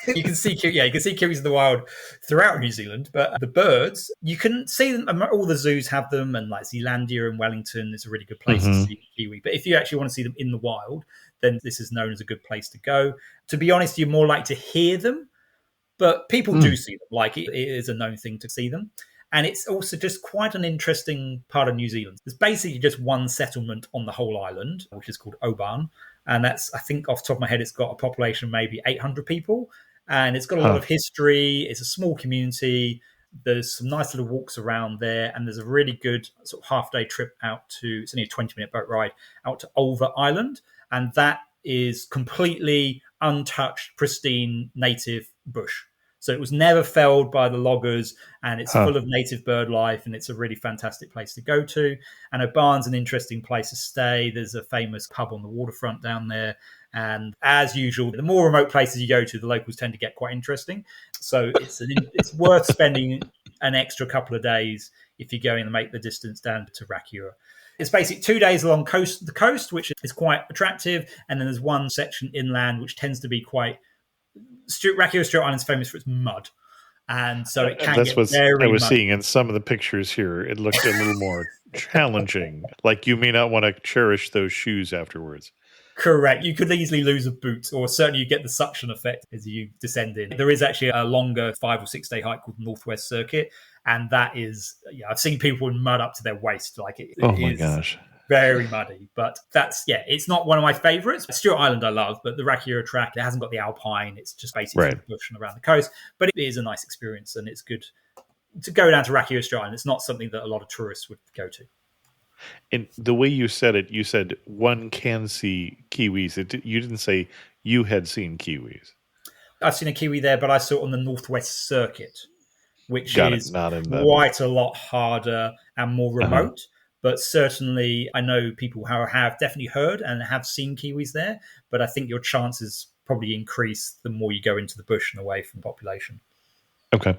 Speaker 2: you can see kiwis in the wild throughout New Zealand, but the birds you can see them. All the zoos have them, and like Zealandia and Wellington is a really good place to see kiwi. But if you actually want to see them in the wild, then this is known as a good place to go. To be honest, you're more likely to hear them, but people do see them. Like it is a known thing to see them. And it's also just quite an interesting part of New Zealand. There's basically just one settlement on the whole island, which is called Oban. And that's, I think off the top of my head, it's got a population of maybe 800 people. And it's got a lot of history. It's a small community. There's some nice little walks around there. And there's a really good sort of half-day trip out to, it's only a 20-minute boat ride, out to Ulva Island. And that is completely untouched, pristine, native bush. So it was never felled by the loggers, and it's full of native bird life, and it's a really fantastic place to go to. And Oban's an interesting place to stay. There's a famous pub on the waterfront down there. And as usual, the more remote places you go to, the locals tend to get quite interesting. So it's worth spending an extra couple of days if you're going to make the distance down to Rakiura. It's basically 2 days along the coast, which is quite attractive. And then there's one section inland, which tends to be quite... Rakiura Stewart Island is famous for its mud, and so it can get very muddy. I was
Speaker 1: seeing in some of the pictures here, it looked a little more challenging. Like you may not want to cherish those shoes afterwards.
Speaker 2: Correct. You could easily lose a boot, or certainly you get the suction effect as you descend in. There is actually a longer 5 or 6 day hike called the Northwest Circuit, and that is, I've seen people in mud up to their waist. Like it
Speaker 1: my gosh.
Speaker 2: Very muddy, but it's not one of my favorites. Stewart Island I love, but the Rakiura track, it hasn't got the alpine. It's just basically the bush and around the coast, but it is a nice experience, and it's good to go down to Rakiura Stewart Island. It's not something that a lot of tourists would go to.
Speaker 1: And the way you said it, you said one can see kiwis. You didn't say you had seen kiwis.
Speaker 2: I've seen a kiwi there, but I saw it on the Northwest Circuit, which is quite a lot harder and more remote. But certainly, I know people who have definitely heard and have seen kiwis there. But I think your chances probably increase the more you go into the bush and away from population.
Speaker 1: Okay.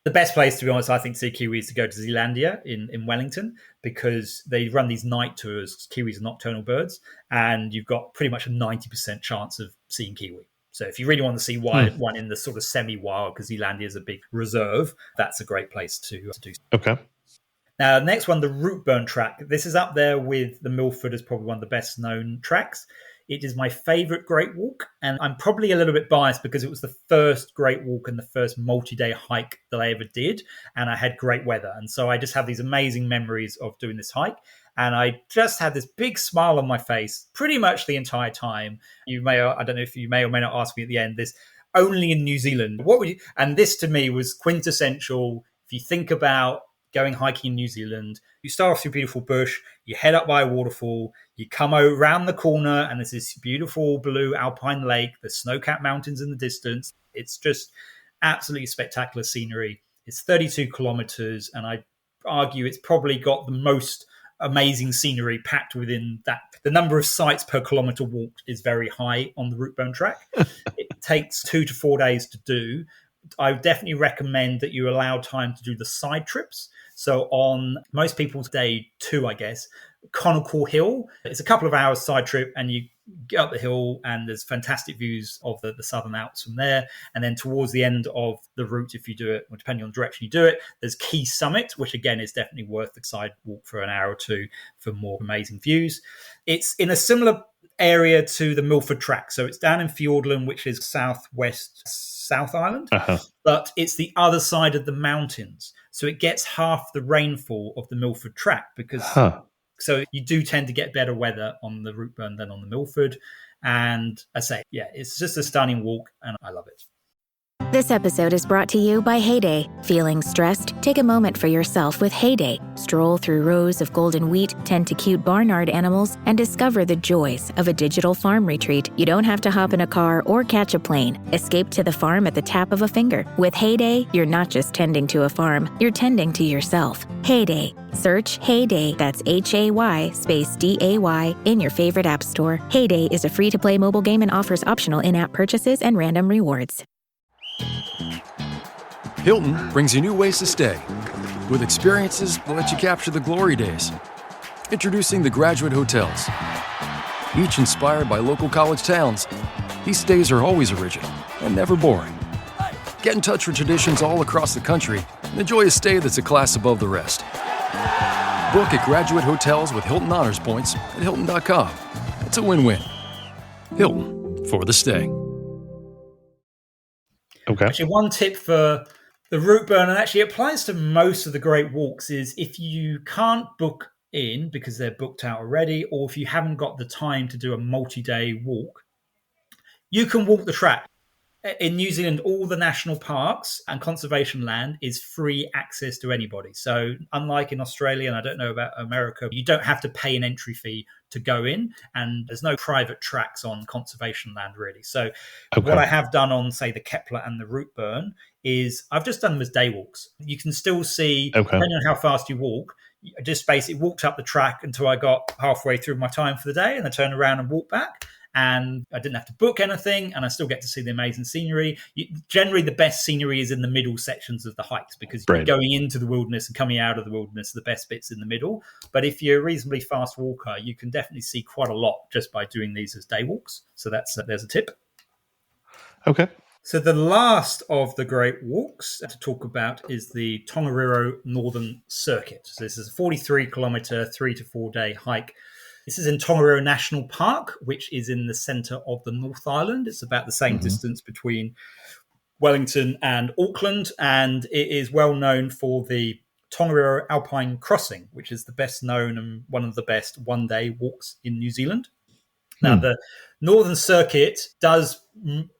Speaker 2: The best place, to be honest, I think to see kiwis is to go to Zealandia in Wellington, because they run these night tours. Kiwis are nocturnal birds, and you've got pretty much a 90% chance of seeing kiwi. So if you really want to see one in the sort of semi-wild, because Zealandia is a big reserve, that's a great place to do.
Speaker 1: Okay.
Speaker 2: Now, next one, the Routeburn track. This is up there with the Milford as probably one of the best known tracks. It is my favourite Great Walk, and I'm probably a little bit biased because it was the first Great Walk and the first multi-day hike that I ever did, and I had great weather. And so I just have these amazing memories of doing this hike, and I just had this big smile on my face pretty much the entire time. I don't know if you may or may not ask me at the end, this only in New Zealand. What would you? And this to me was quintessential. If you think about going hiking in New Zealand, you start off through beautiful bush, you head up by a waterfall, you come around the corner, and there's this beautiful blue alpine lake, the snow-capped mountains in the distance. It's just absolutely spectacular scenery. It's 32 kilometers, and I argue it's probably got the most amazing scenery packed within that. The number of sites per kilometer walked is very high on the Routeburn track. It takes 2 to 4 days to do. I would definitely recommend that you allow time to do the side trips. So on most people's day 2, I guess, Conacle Hill, it's a couple of hours side trip, and you get up the hill and there's fantastic views of the Southern Alps from there. And then towards the end of the route, if you do it, or depending on the direction you do it, there's Key Summit, which again is definitely worth the side walk for an hour or two for more amazing views. It's in a similar area to the Milford track. So it's down in Fiordland, which is southwest South Island, but it's the other side of the mountains. So it gets half the rainfall of the Milford track because so you do tend to get better weather on the Routeburn than on the Milford. And I say, it's just a stunning walk and I love it.
Speaker 5: This episode is brought to you by Heyday. Feeling stressed? Take a moment for yourself with Heyday. Stroll through rows of golden wheat, tend to cute barnyard animals, and discover the joys of a digital farm retreat. You don't have to hop in a car or catch a plane. Escape to the farm at the tap of a finger. With Heyday, you're not just tending to a farm, you're tending to yourself. Heyday. Search Heyday, that's Hay space DAY, in your favorite app store. Heyday is a free-to-play mobile game and offers optional in-app purchases and random rewards.
Speaker 6: Hilton brings you new ways to stay, with experiences that let you capture the glory days. Introducing the Graduate Hotels. Each inspired by local college towns, these stays are always original and never boring. Get in touch with traditions all across the country and enjoy a stay that's a class above the rest. Book at Graduate Hotels with Hilton Honors Points at Hilton.com. It's a win-win. Hilton, for the stay.
Speaker 1: Okay.
Speaker 2: Actually, one tip for the route burn, and actually applies to most of the great walks, is if you can't book in because they're booked out already, or if you haven't got the time to do a multi-day walk, you can walk the track. In New Zealand, all the national parks and conservation land is free access to anybody. So unlike in Australia, and I don't know about America, you don't have to pay an entry fee to go in, and there's no private tracks on conservation land really. So what I have done on, say, the Kepler and the route burn is I've just done them as day walks. You can still see, depending on how fast you walk, I just basically walked up the track until I got halfway through my time for the day, and I turned around and walked back. And I didn't have to book anything, and I still get to see the amazing scenery. Generally, the best scenery is in the middle sections of the hikes, because you're going into the wilderness and coming out of the wilderness, the best bits in the middle. But if you're a reasonably fast walker, you can definitely see quite a lot just by doing these as day walks. So there's a tip. Okay. So the last of the great walks to talk about is the Tongariro Northern Circuit. So this is a 43-kilometre, 3 to 4 day hike. This is in Tongariro National Park, which is in the centre of the North Island. It's about the same distance between Wellington and Auckland, and it is well known for the Tongariro Alpine Crossing, which is the best known and one of the best one-day walks in New Zealand. Now, the Northern Circuit does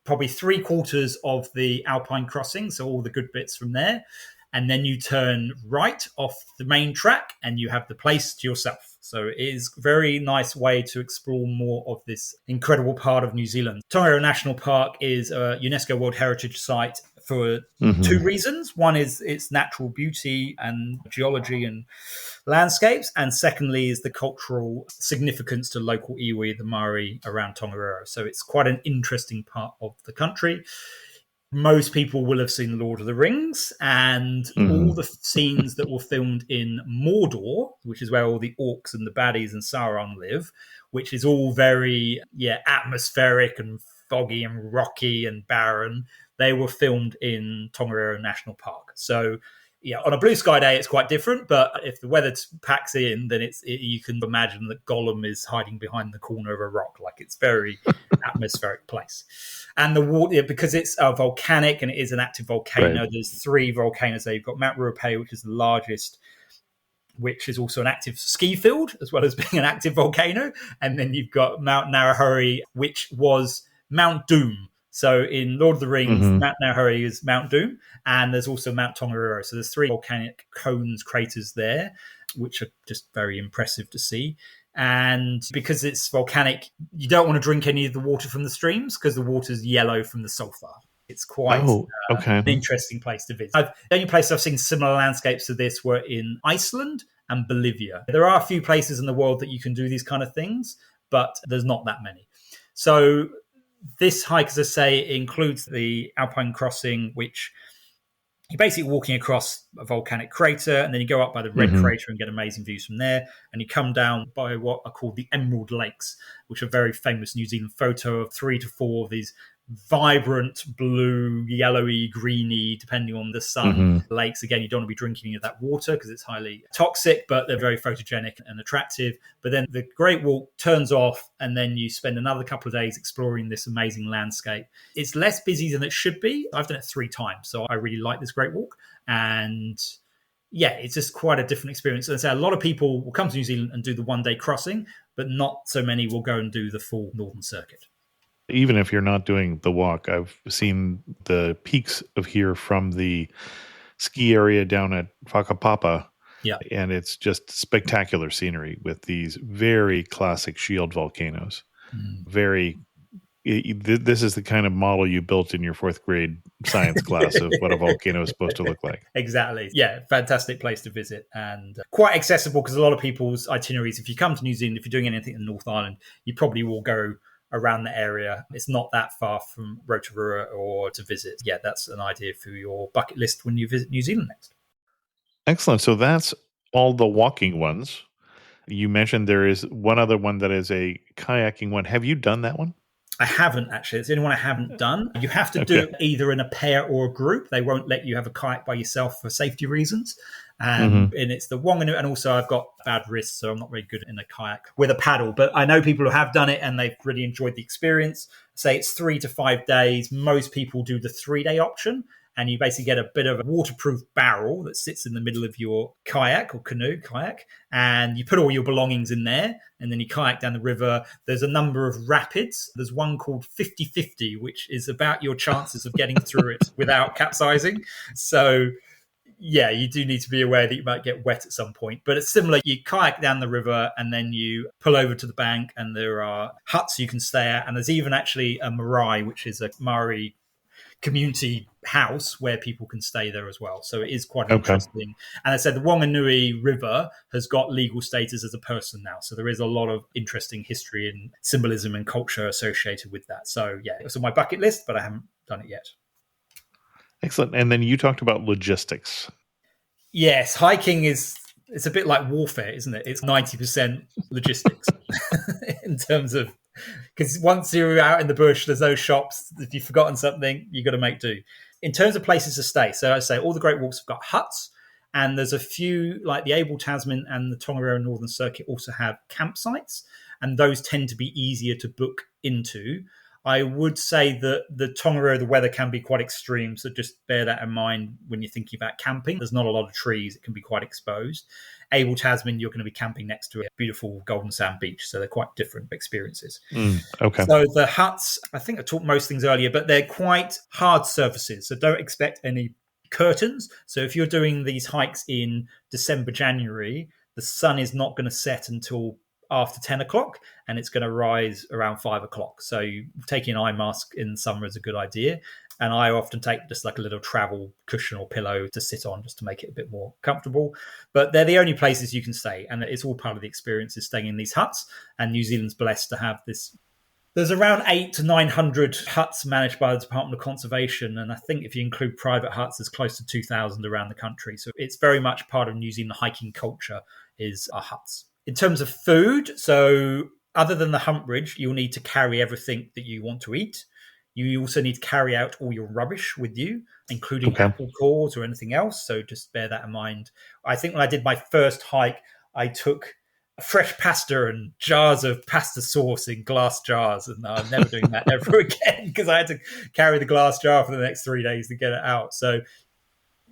Speaker 2: probably 3/4 of the Alpine Crossing, so all the good bits from there. And then you turn right off the main track and you have the place to yourself. So it is a very nice way to explore more of this incredible part of New Zealand. Tongariro National Park is a UNESCO World Heritage Site for two reasons. One is its natural beauty and geology and landscapes. And secondly is the cultural significance to local iwi, the Maori around Tongariro. So it's quite an interesting part of the country. Most people will have seen Lord of the Rings, and all the scenes that were filmed in Mordor, which is where all the orcs and the baddies and Sauron live, which is all very atmospheric and foggy and rocky and barren. They were filmed in Tongariro National Park. So on a blue sky day, it's quite different. But if the weather packs in, then you can imagine that Gollum is hiding behind the corner of a rock. Like, it's very atmospheric place. And the water, because it's a volcanic and it is an active volcano, there's 3 volcanoes there. You've got Mount Ruapehu, which is the largest, which is also an active ski field, as well as being an active volcano. And then you've got Mount Narahuri, which was Mount Doom. So in Lord of the Rings, Mount Narahuri is Mount Doom, and there's also Mount Tongariro. So there's 3 volcanic cones, craters there, which are just very impressive to see. And because it's volcanic, you don't want to drink any of the water from the streams because the water's yellow from the sulfur. It's quite an interesting place to visit. The only place I've seen similar landscapes to this were in Iceland and Bolivia. There are a few places in the world that you can do these kind of things, but there's not that many. So this hike, as I say, includes the Alpine Crossing, which you're basically walking across a volcanic crater, and then you go up by the Red Crater and get amazing views from there. And you come down by what are called the Emerald Lakes, which are a very famous New Zealand photo of 3 to 4 of these vibrant blue, yellowy, greeny, depending on the sun, lakes. Again, you don't want to be drinking any of that water because it's highly toxic, but they're very photogenic and attractive. But then the Great Walk turns off, and then you spend another couple of days exploring this amazing landscape. It's less busy than it should be. I've done it 3 times, so I really like this Great Walk. And it's just quite a different experience. And so a lot of people will come to New Zealand and do the one-day crossing, but not so many will go and do the full Northern Circuit.
Speaker 1: Even if you're not doing the walk, I've seen the peaks of here from the ski area down at Whakapapa.
Speaker 2: Yeah.
Speaker 1: And it's just spectacular scenery with these very classic shield volcanoes. This is the kind of model you built in your fourth grade science class of what a volcano is supposed to look like.
Speaker 2: Exactly. Yeah, fantastic place to visit and quite accessible because a lot of people's itineraries, if you come to New Zealand, if you're doing anything in North Island, you probably will go around the area. It's not that far from Rotorua or to visit. Yeah, that's an idea for your bucket list when you visit New Zealand next.
Speaker 1: Excellent. So that's all the walking ones. You mentioned there is one other one that is a kayaking one. Have you done that one?
Speaker 2: I haven't actually. It's the only one I haven't done. You have to do it either in a pair or a group. They won't let you have a kayak by yourself for safety reasons. And it's the Whanganui. And also I've got bad wrists, so I'm not very good in a kayak with a paddle. But I know people who have done it and they've really enjoyed the experience. Say it's 3 to 5 days. Most people do the 3-day option. And you basically get a bit of a waterproof barrel that sits in the middle of your kayak or kayak. And you put all your belongings in there and then you kayak down the river. There's a number of rapids. There's one called 50-50, which is about your chances of getting through it without capsizing. So, yeah, you do need to be aware that you might get wet at some point. But it's similar. You kayak down the river and then you pull over to the bank and there are huts you can stay at. And there's even actually a marae, which is a Maori community house where people can stay there as well. So it is quite interesting. And I said the Whanganui River has got legal status as a person now. So there is a lot of interesting history and symbolism and culture associated with that. So yeah, it's on my bucket list, but I haven't done it yet.
Speaker 1: Excellent. And then you talked about logistics.
Speaker 2: Yes, hiking it's a bit like warfare, isn't it? It's 90% logistics in terms of, because once you're out in the bush, there's no shops. If you've forgotten something, you've got to make do. In terms of places to stay, so I say all the Great Walks have got huts, and there's a few, like the Abel Tasman and the Tongariro Northern Circuit also have campsites, and those tend to be easier to book into. I would say that the Tongariro, the weather can be quite extreme, so just bear that in mind when you're thinking about camping. There's not a lot of trees. It can be quite exposed. Abel Tasman, you're going to be camping next to a beautiful golden sand beach, so they're quite different experiences.
Speaker 1: Okay.
Speaker 2: So the huts, I think I talked most things earlier, but they're quite hard surfaces, so don't expect any curtains. So if you're doing these hikes in December, January, the sun is not going to set until after 10 o'clock and it's going to rise around 5 o'clock. So taking an eye mask in summer is a good idea. And I often take just like a little travel cushion or pillow to sit on just to make it a bit more comfortable. But they're the only places you can stay. And it's all part of the experience is staying in these huts. And New Zealand's blessed to have this. There's around 800 to 900 huts managed by the Department of Conservation. And I think if you include private huts, there's close to 2,000 around the country. So it's very much part of New Zealand hiking culture is our huts. In terms of food, so other than the hump bridge, you'll need to carry everything that you want to eat. You also need to carry out all your rubbish with you, including apple cores or anything else. So just bear that in mind. I think when I did my first hike, I took fresh pasta and jars of pasta sauce in glass jars. And I'm never doing that ever again because I had to carry the glass jar for the next 3 days to get it out. So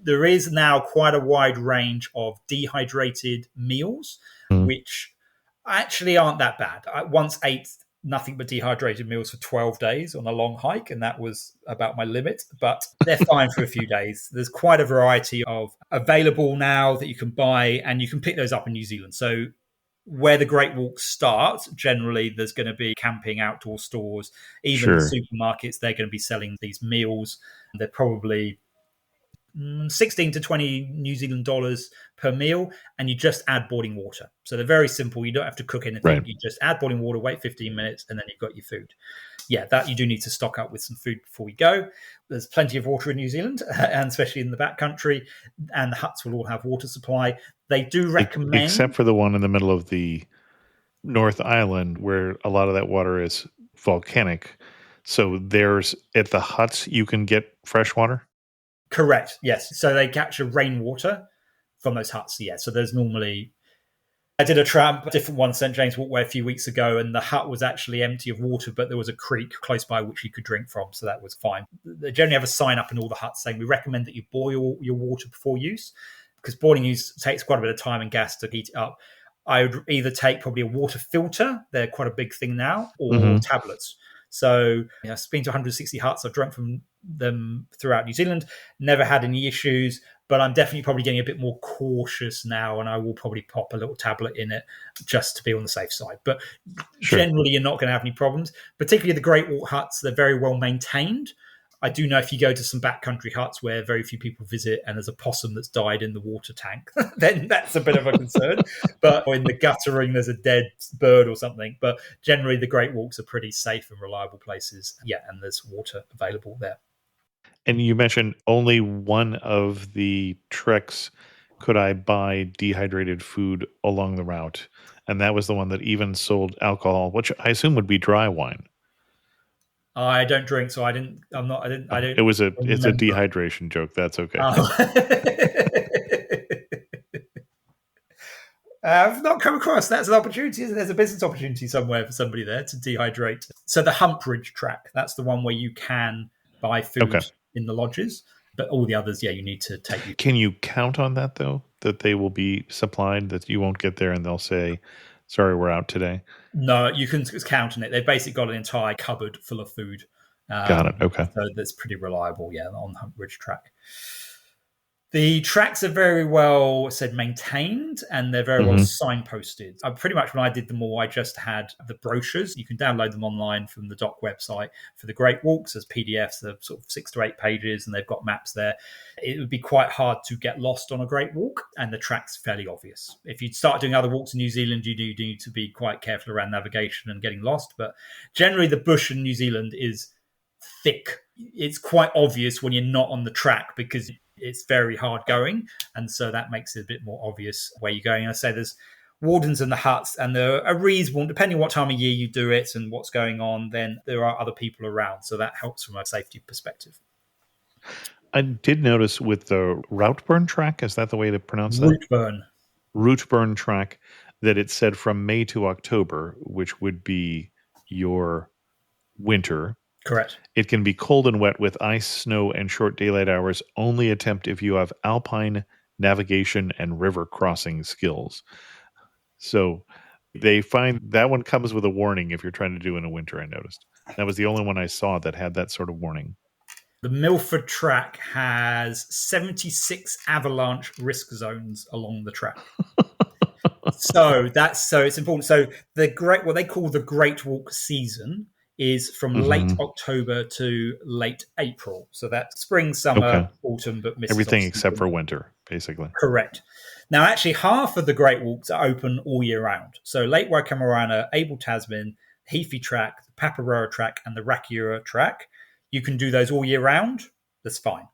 Speaker 2: there is now quite a wide range of dehydrated meals, which actually aren't that bad. I once ate nothing but dehydrated meals for 12 days on a long hike, and that was about my limit, but they're fine for a few days. There's quite a variety of available now that you can buy, and you can pick those up in New Zealand. So where the Great Walks start, generally there's going to be camping outdoor stores, even the supermarkets, they're going to be selling these meals. They're probably 16 to 20 New Zealand dollars per meal, and you just add boiling water. So they're very simple. You don't have to cook anything. Right. You just add boiling water, wait 15 minutes, and then you've got your food. Yeah, that you do need to stock up with some food before we go. There's plenty of water in New Zealand, and especially in the backcountry, and the huts will all have water supply. They do recommend...
Speaker 1: Except for the one in the middle of the North Island, where a lot of that water is volcanic. So there's, at the huts, you can get fresh water?
Speaker 2: Correct, yes. So they capture rainwater from those huts, yeah. So there's normally... I did a tramp, a different one, St. James Walkway, a few weeks ago, and the hut was actually empty of water, but there was a creek close by which you could drink from, so that was fine. They generally have a sign up in all the huts saying, we recommend that you boil your water before use, because boiling use takes quite a bit of time and gas to heat it up. I would either take probably a water filter, they're quite a big thing now, or tablets. So I've been to 160 huts. I've drunk from them throughout New Zealand, never had any issues, but I'm definitely probably getting a bit more cautious now, and I will probably pop a little tablet in it just to be on the safe side. But generally, you're not going to have any problems, particularly the Great Walk huts. They're very well maintained. I do know if you go to some backcountry huts where very few people visit and there's a possum that's died in the water tank, then that's a bit of a concern. But in the guttering, there's a dead bird or something. But generally, the Great Walks are pretty safe and reliable places. Yeah, and there's water available there.
Speaker 1: And you mentioned only one of the treks could I buy dehydrated food along the route. And that was the one that even sold alcohol, which I assume would be dry wine.
Speaker 2: I don't drink, so I don't.
Speaker 1: It's a dehydration joke. That's okay.
Speaker 2: I've not come across. That's an opportunity. There's a business opportunity somewhere for somebody there to dehydrate. So the Humpridge track, that's the one where you can buy food in the lodges, but all the others, you need to take.
Speaker 1: Can you count on that though? That they will be supplied. That you won't get there and they'll say, "Sorry, we're out today."
Speaker 2: No, you can count on it. They've basically got an entire cupboard full of food.
Speaker 1: Got it. Okay.
Speaker 2: So that's pretty reliable, on Humpridge track. The tracks are very well maintained, and they're very well signposted. Pretty much when I did them all, I just had the brochures. You can download them online from the doc website for the Great Walks as PDFs. They're sort of 6 to 8 pages, and they've got maps there. It would be quite hard to get lost on a Great Walk, and the track's fairly obvious. If you start doing other walks in New Zealand, you do need to be quite careful around navigation and getting lost. But generally, the bush in New Zealand is thick. It's quite obvious when you're not on the track because it's very hard going, and so that makes it a bit more obvious where you're going. I say there's wardens in the huts, and there are reasonable, depending on what time of year you do it and what's going on, then there are other people around, so that helps from a safety perspective.
Speaker 1: I did notice with the Routeburn track, is that the way to pronounce that? Routeburn track, that it said from May to October, which would be your winter.
Speaker 2: Correct.
Speaker 1: It can be cold and wet with ice, snow, and short daylight hours. Only attempt if you have alpine navigation and river crossing skills. So they find that one comes with a warning if you're trying to do in a winter, I noticed. That was the only one I saw that had that sort of warning.
Speaker 2: The Milford track has 76 avalanche risk zones along the track. So it's important. So what they call the Great Walk season is from late October to late April. So that's spring, summer, autumn, but
Speaker 1: everything except for winter, basically.
Speaker 2: Correct. Now, actually, half of the Great Walks are open all year round. So Lake Waikamarana, Abel Tasman, Heafy track, the Paparoa track, and the Rakiura track. You can do those all year round. That's fine.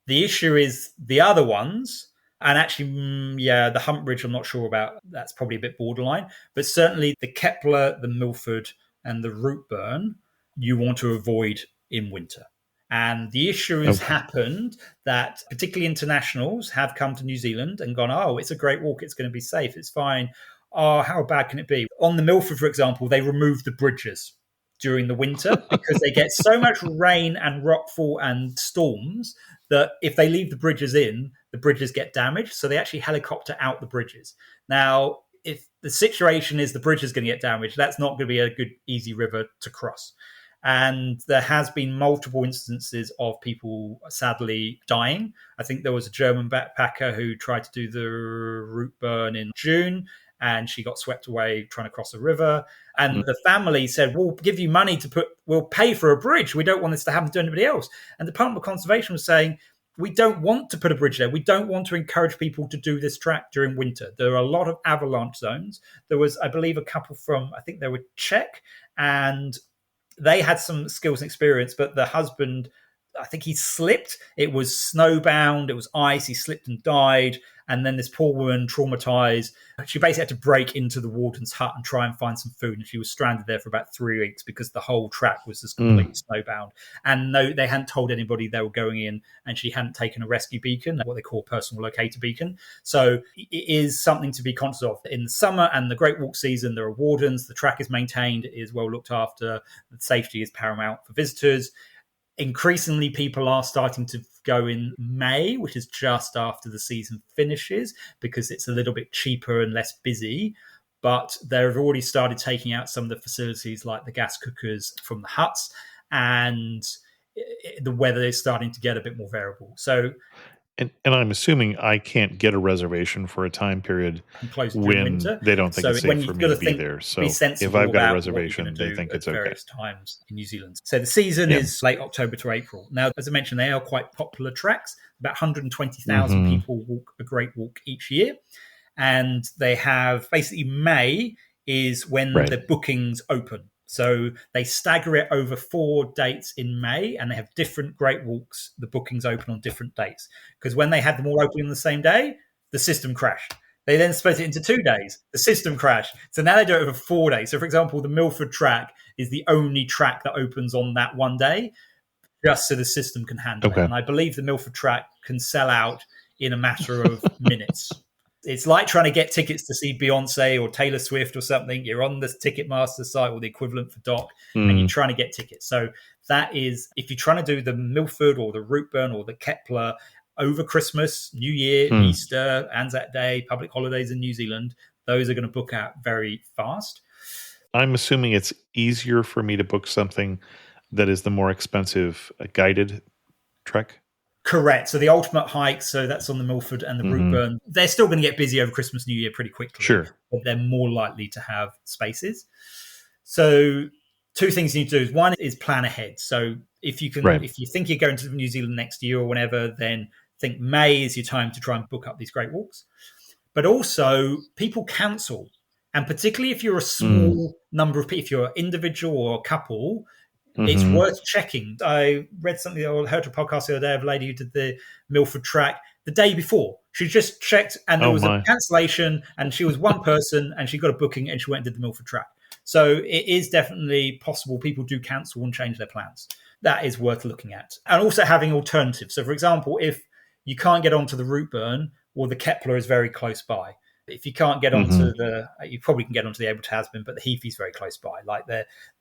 Speaker 2: The issue is the other ones, and actually, the Humpridge, I'm not sure about. That's probably a bit borderline. But certainly the Kepler, the Milford, and the Routeburn, you want to avoid in winter. And the issue has happened that particularly internationals have come to New Zealand and gone, oh, it's a great walk. It's going to be safe. It's fine. Oh, how bad can it be? On the Milford, for example, they removed the bridges during the winter because they get so much rain and rockfall and storms that if they leave the bridges in, the bridges get damaged. So they actually helicopter out the bridges. Now, if the situation is the bridge is going to get damaged, that's not going to be a good, easy river to cross. And there has been multiple instances of people sadly dying. I think there was a German backpacker who tried to do the Routeburn in June, and she got swept away trying to cross a river. And the family said, we'll give you money we'll pay for a bridge. We don't want this to happen to anybody else. And the Department of Conservation was saying, we don't want to put a bridge there. We don't want to encourage people to do this track during winter. There are a lot of avalanche zones. There was, I believe, a couple from, I think they were Czech, and they had some skills and experience, but the husband, I think he slipped. It was snowbound. It was ice. He slipped and died. And then this poor woman, traumatized, she basically had to break into the warden's hut and try and find some food. And she was stranded there for about 3 weeks because the whole track was just completely snowbound. And no, they hadn't told anybody they were going in, and she hadn't taken a rescue beacon, what they call a personal locator beacon. So it is something to be conscious of. In the summer and the Great Walk season, there are wardens. The track is maintained. It is well looked after. The safety is paramount for visitors. Increasingly, people are starting to go in May, which is just after the season finishes, because it's a little bit cheaper and less busy. but they've already started taking out some of the facilities like the gas cookers from the huts, and the weather is starting to get a bit more variable. So
Speaker 1: And I'm assuming I can't get a reservation for a time period
Speaker 2: I'm closed during
Speaker 1: when
Speaker 2: winter.
Speaker 1: they don't think
Speaker 2: So
Speaker 1: it's
Speaker 2: when
Speaker 1: safe for
Speaker 2: you've
Speaker 1: me
Speaker 2: got
Speaker 1: to
Speaker 2: to
Speaker 1: be
Speaker 2: think,
Speaker 1: there.
Speaker 2: be
Speaker 1: So if
Speaker 2: sensible
Speaker 1: I've got a
Speaker 2: about what you're
Speaker 1: reservation,
Speaker 2: going to
Speaker 1: they
Speaker 2: do
Speaker 1: think
Speaker 2: at
Speaker 1: it's okay.
Speaker 2: various times in New Zealand. So the season is late October to April. Now, as I mentioned, they are quite popular tracks. About 120,000 people walk a Great Walk each year. And they have basically May is when
Speaker 1: Right.
Speaker 2: the bookings open. So they stagger it over 4 dates in May, and they have different Great Walks. The bookings open on different dates. Because when they had them all open on the same day, the system crashed. They then split it into 2 days. The system crashed. So now they do it over 4 days. So, for example, the Milford track is the only track that opens on that one day, just so the system can handle it.
Speaker 1: Okay.
Speaker 2: And I believe the Milford track can sell out in a matter of minutes. It's like trying to get tickets to see Beyonce or Taylor Swift or something. You're on the Ticketmaster site or the equivalent for Doc, and you're trying to get tickets. So that is, if you're trying to do the Milford or the Routeburn or the Kepler over Christmas, New Year, Easter, Anzac Day, public holidays in New Zealand, those are going to book out very fast.
Speaker 1: I'm assuming it's easier for me to book something that is the more expensive guided trek.
Speaker 2: Correct. So the ultimate hike, so that's on the Milford and the Routeburn, they're still going to get busy over Christmas, New Year pretty quickly.
Speaker 1: Sure.
Speaker 2: But they're more likely to have spaces. So 2 things you need to do is, one is plan ahead. So if you can, if you think you're going to New Zealand next year or whenever, then think May is your time to try and book up these Great Walks. But also people cancel. And particularly if you're a small number of people, if you're an individual or a couple, it's worth checking. I read something or heard a podcast the other day of a lady who did the Milford track the day before. She just checked and there was a cancellation, and she was one person and she got a booking and she went and did the Milford track. So it is definitely possible. People do cancel and change their plans. That is worth looking at. And also having alternatives. So, for example, if you can't get onto the Routeburn, or the Kepler is very close by. If you can't get onto you probably can get onto the Able Tasman, but the Heath is very close by. Like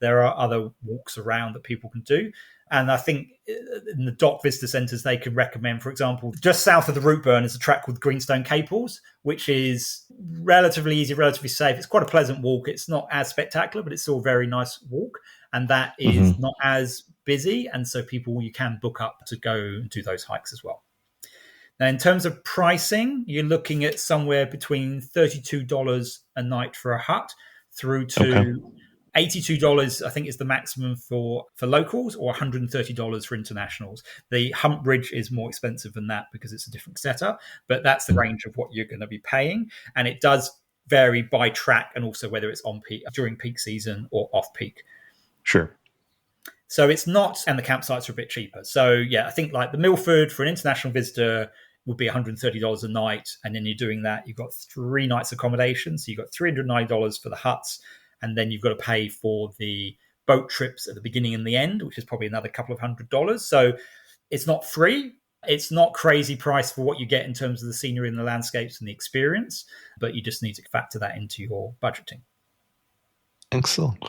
Speaker 2: there are other walks around that people can do. And I think in the Dock Visitor Centres, they can recommend, for example, just south of the Routeburn is a track called Greenstone Caples, which is relatively easy, relatively safe. It's quite a pleasant walk. It's not as spectacular, but it's still a very nice walk. And that is not as busy. And so you can book up to go and do those hikes as well. Now, in terms of pricing, you're looking at somewhere between $32 a night for a hut through to $82, I think is the maximum for locals, or $130 for internationals. The Hump Bridge is more expensive than that because it's a different setup, but that's the range of what you're going to be paying. And it does vary by track and also whether it's on peak, during peak season or off peak.
Speaker 1: Sure.
Speaker 2: So it's not, and the campsites are a bit cheaper. So yeah, I think like the Milford for an international visitor would be $130 a night. And then you're doing that, you've got 3 nights accommodation. So you've got $390 for the huts. And then you've got to pay for the boat trips at the beginning and the end, which is probably another couple of $100. So it's not free. It's not crazy price for what you get in terms of the scenery and the landscapes and the experience, but you just need to factor that into your budgeting.
Speaker 1: Excellent.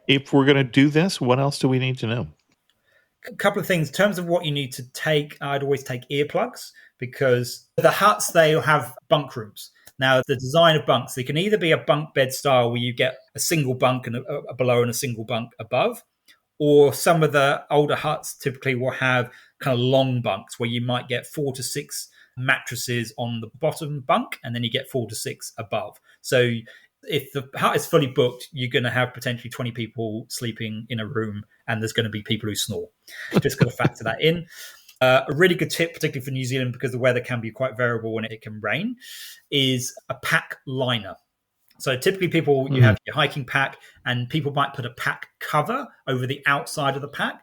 Speaker 1: If we're going to do this, what else do we need to know?
Speaker 2: A couple of things. In terms of what you need to take, I'd always take earplugs, because the huts, they have bunk rooms. Now, the design of bunks, they can either be a bunk bed style where you get a single bunk and a below and a single bunk above, or some of the older huts typically will have kind of long bunks where you might get 4 to 6 mattresses on the bottom bunk, and then you get 4 to 6 above. So if the hut is fully booked, you're going to have potentially 20 people sleeping in a room, and there's going to be people who snore. Just got to factor that in. A really good tip, particularly for New Zealand, because the weather can be quite variable when it can rain, is a pack liner. So typically you have your hiking pack, and people might put a pack cover over the outside of the pack,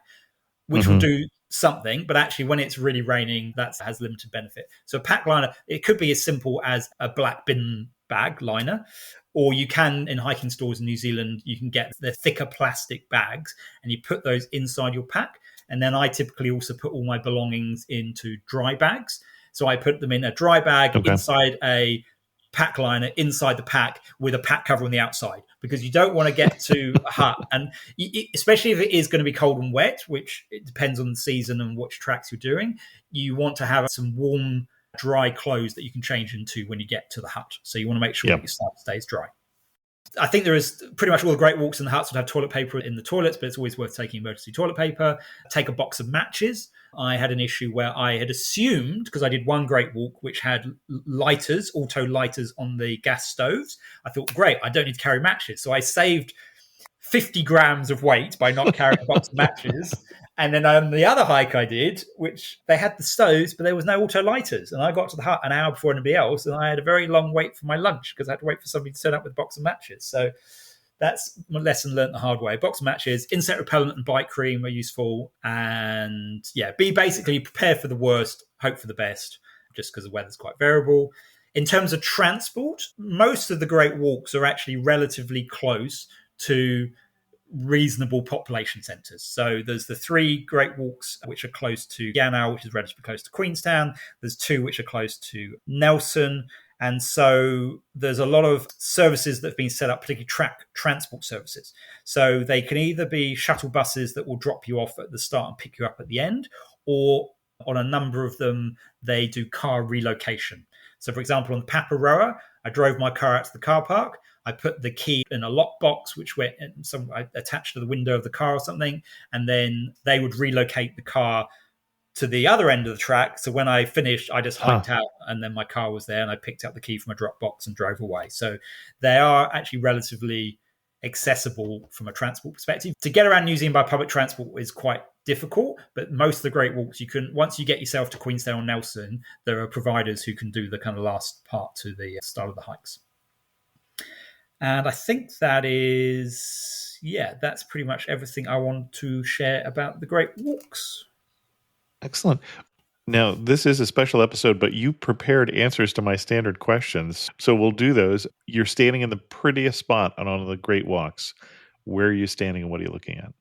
Speaker 2: which will do something, but actually when it's really raining, that has limited benefit. So a pack liner, it could be as simple as a black bin bag liner, or you can, in hiking stores in New Zealand, you can get the thicker plastic bags and you put those inside your pack. And then I typically also put all my belongings into dry bags. So I put them in a dry bag inside a pack liner, inside the pack, with a pack cover on the outside, because you don't want to get to a hut. And especially if it is going to be cold and wet, which it depends on the season and which tracks you're doing, you want to have some warm, dry clothes that you can change into when you get to the hut. So you want to make sure that your stuff stays dry. I think there is pretty much all the great walks in the huts would have toilet paper in the toilets, but it's always worth taking emergency toilet paper. Take a box of matches. I had an issue where I had assumed, because I did one great walk which had lighters, auto lighters on the gas stoves. I thought, great, I don't need to carry matches. So I saved 50 grams of weight by not carrying a box of matches. And then on the other hike I did, which they had the stoves, but there was no auto lighters. And I got to the hut an hour before anybody else, and I had a very long wait for my lunch because I had to wait for somebody to turn up with a box of matches. So that's my lesson learned the hard way. Box of matches, insect repellent and bite cream are useful. And yeah, be basically prepared for the worst, hope for the best, just because the weather's quite variable. In terms of transport, most of the great walks are actually relatively close to reasonable population centres. So there's the 3 great walks which are close to Yanao, which is relatively close to Queenstown. There's 2 which are close to Nelson. And so there's a lot of services that have been set up, particularly transport services. So they can either be shuttle buses that will drop you off at the start and pick you up at the end, or on a number of them, they do car relocation. So for example, on the Paparoa, I drove my car out to the car park. I put the key in a lockbox, which I attached to the window of the car or something, and then they would relocate the car to the other end of the track. So when I finished, I just hiked out, and then my car was there, and I picked up the key from a drop box and drove away. So they are actually relatively accessible from a transport perspective. To get around New Zealand by public transport is quite difficult, but most of the great walks you can, once you get yourself to Queenstown or Nelson, there are providers who can do the kind of last part to the start of the hikes. And I think that's pretty much everything I want to share about the great walks.
Speaker 1: Excellent. Now, this is a special episode, but you prepared answers to my standard questions. So we'll do those. You're standing in the prettiest spot on one of the great walks. Where are you standing and what are you looking at?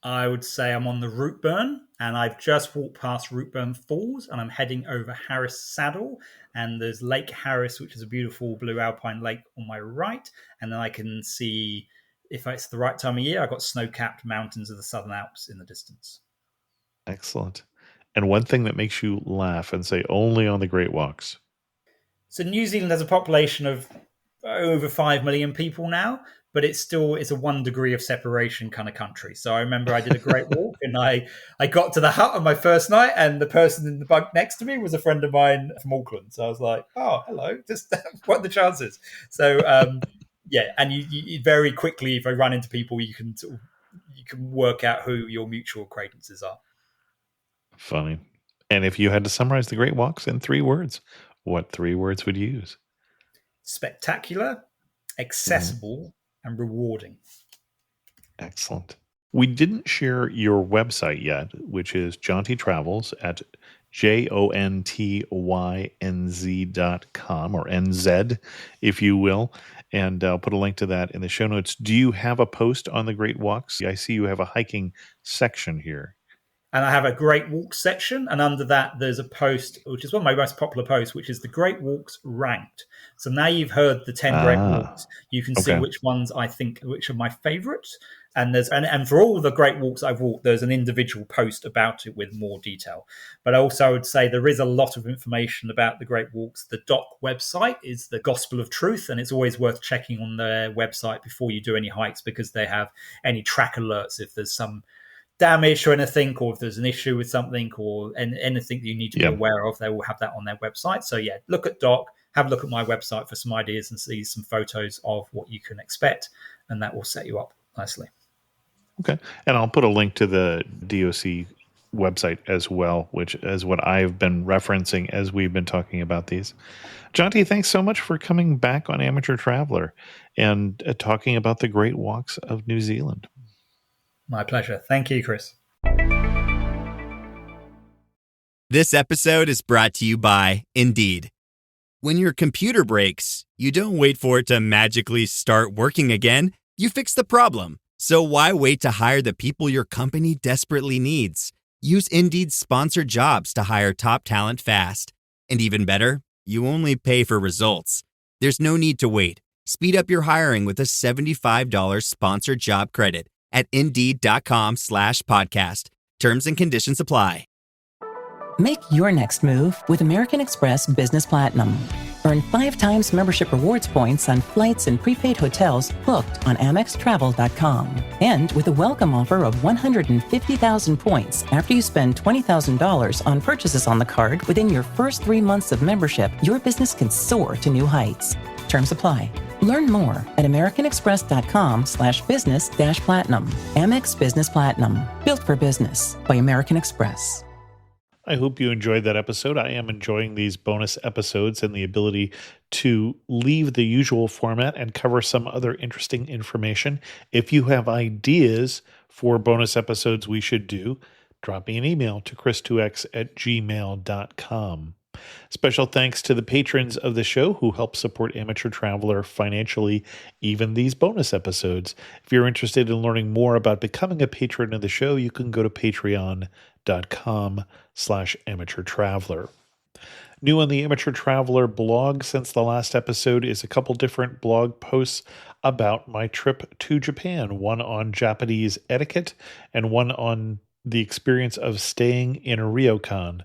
Speaker 2: I would say I'm on the Routeburn, and I've just walked past Routeburn Falls, and I'm heading over Harris Saddle, and there's Lake Harris, which is a beautiful blue alpine lake on my right, and then I can see, if it's the right time of year, I've got snow-capped mountains of the Southern Alps in the distance.
Speaker 1: Excellent. And one thing that makes you laugh and say only on the great walks?
Speaker 2: So New Zealand has a population of over 5 million people now, but it's a 1 degree of separation kind of country. So I remember I did a great walk, and I got to the hut on my first night, and the person in the bunk next to me was a friend of mine from Auckland. So I was like, oh, hello, just what are the chances? So and you very quickly, if I run into people, you can work out who your mutual acquaintances are.
Speaker 1: Funny. And if you had to summarize the great walks in 3 words, what 3 words would you use?
Speaker 2: Spectacular, accessible, and rewarding.
Speaker 1: Excellent. We didn't share your website yet, which is Jonty Travels at JONTYNZ.com, or NZ, if you will. And I'll put a link to that in the show notes. Do you have a post on the Great Walks? I see you have a hiking section here.
Speaker 2: And I have a Great Walks section, and under that there's a post, which is one of my most popular posts, which is the Great Walks ranked. So now you've heard the 10 Great Walks, you can see which ones I think, which are my favourites. And and for all the Great Walks I've walked, there's an individual post about it with more detail. But also I would say there is a lot of information about the Great Walks. The DOC website is the gospel of truth, and it's always worth checking on their website before you do any hikes, because they have any track alerts if there's some damage or anything, or if there's an issue with something, or anything that you need to be aware of, they will have that on their website. So look at DOC, have a look at my website for some ideas and see some photos of what you can expect, and that will set you up nicely.
Speaker 1: Okay. And I'll put a link to the DOC website as well, which is what I've been referencing as we've been talking about these. Jonty, thanks so much for coming back on Amateur Traveler and talking about the great walks of New Zealand.
Speaker 2: My pleasure. Thank you, Chris.
Speaker 7: This episode is brought to you by Indeed. When your computer breaks, you don't wait for it to magically start working again. You fix the problem. So why wait to hire the people your company desperately needs? Use Indeed's sponsored jobs to hire top talent fast. And even better, you only pay for results. There's no need to wait. Speed up your hiring with a $75 sponsored job credit at Indeed.com/podcast. Terms and conditions apply.
Speaker 8: Make your next move with American Express Business Platinum. Earn 5 times membership rewards points on flights and prepaid hotels booked on AmexTravel.com. And with a welcome offer of 150,000 points after you spend $20,000 on purchases on the card within your first 3 months of membership, your business can soar to new heights. Terms apply. Learn more at americanexpress.com/business-platinum. Amex Business Platinum. Built for business by American Express.
Speaker 1: I hope you enjoyed that episode. I am enjoying these bonus episodes and the ability to leave the usual format and cover some other interesting information. If you have ideas for bonus episodes we should do, drop me an email to chris2x@gmail.com. Special thanks to the patrons of the show who help support Amateur Traveler financially, even these bonus episodes. If you're interested in learning more about becoming a patron of the show, you can go to patreon.com/amateurtraveler. New on the Amateur Traveler blog since the last episode is a couple different blog posts about my trip to Japan, one on Japanese etiquette and one on the experience of staying in a ryokan,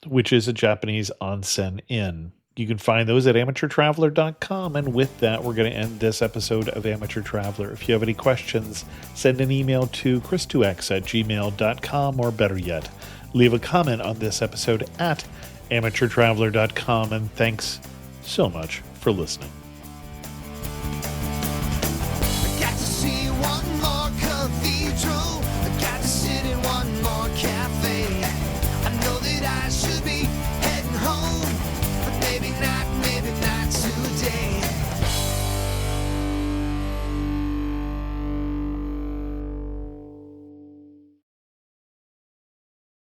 Speaker 1: which is a Japanese onsen inn. You can find those at amateurtraveler.com. And with that, we're going to end this episode of Amateur Traveler. If you have any questions, send an email to chris2x@gmail.com, or better yet, leave a comment on this episode at amateurtraveler.com. And thanks so much for listening.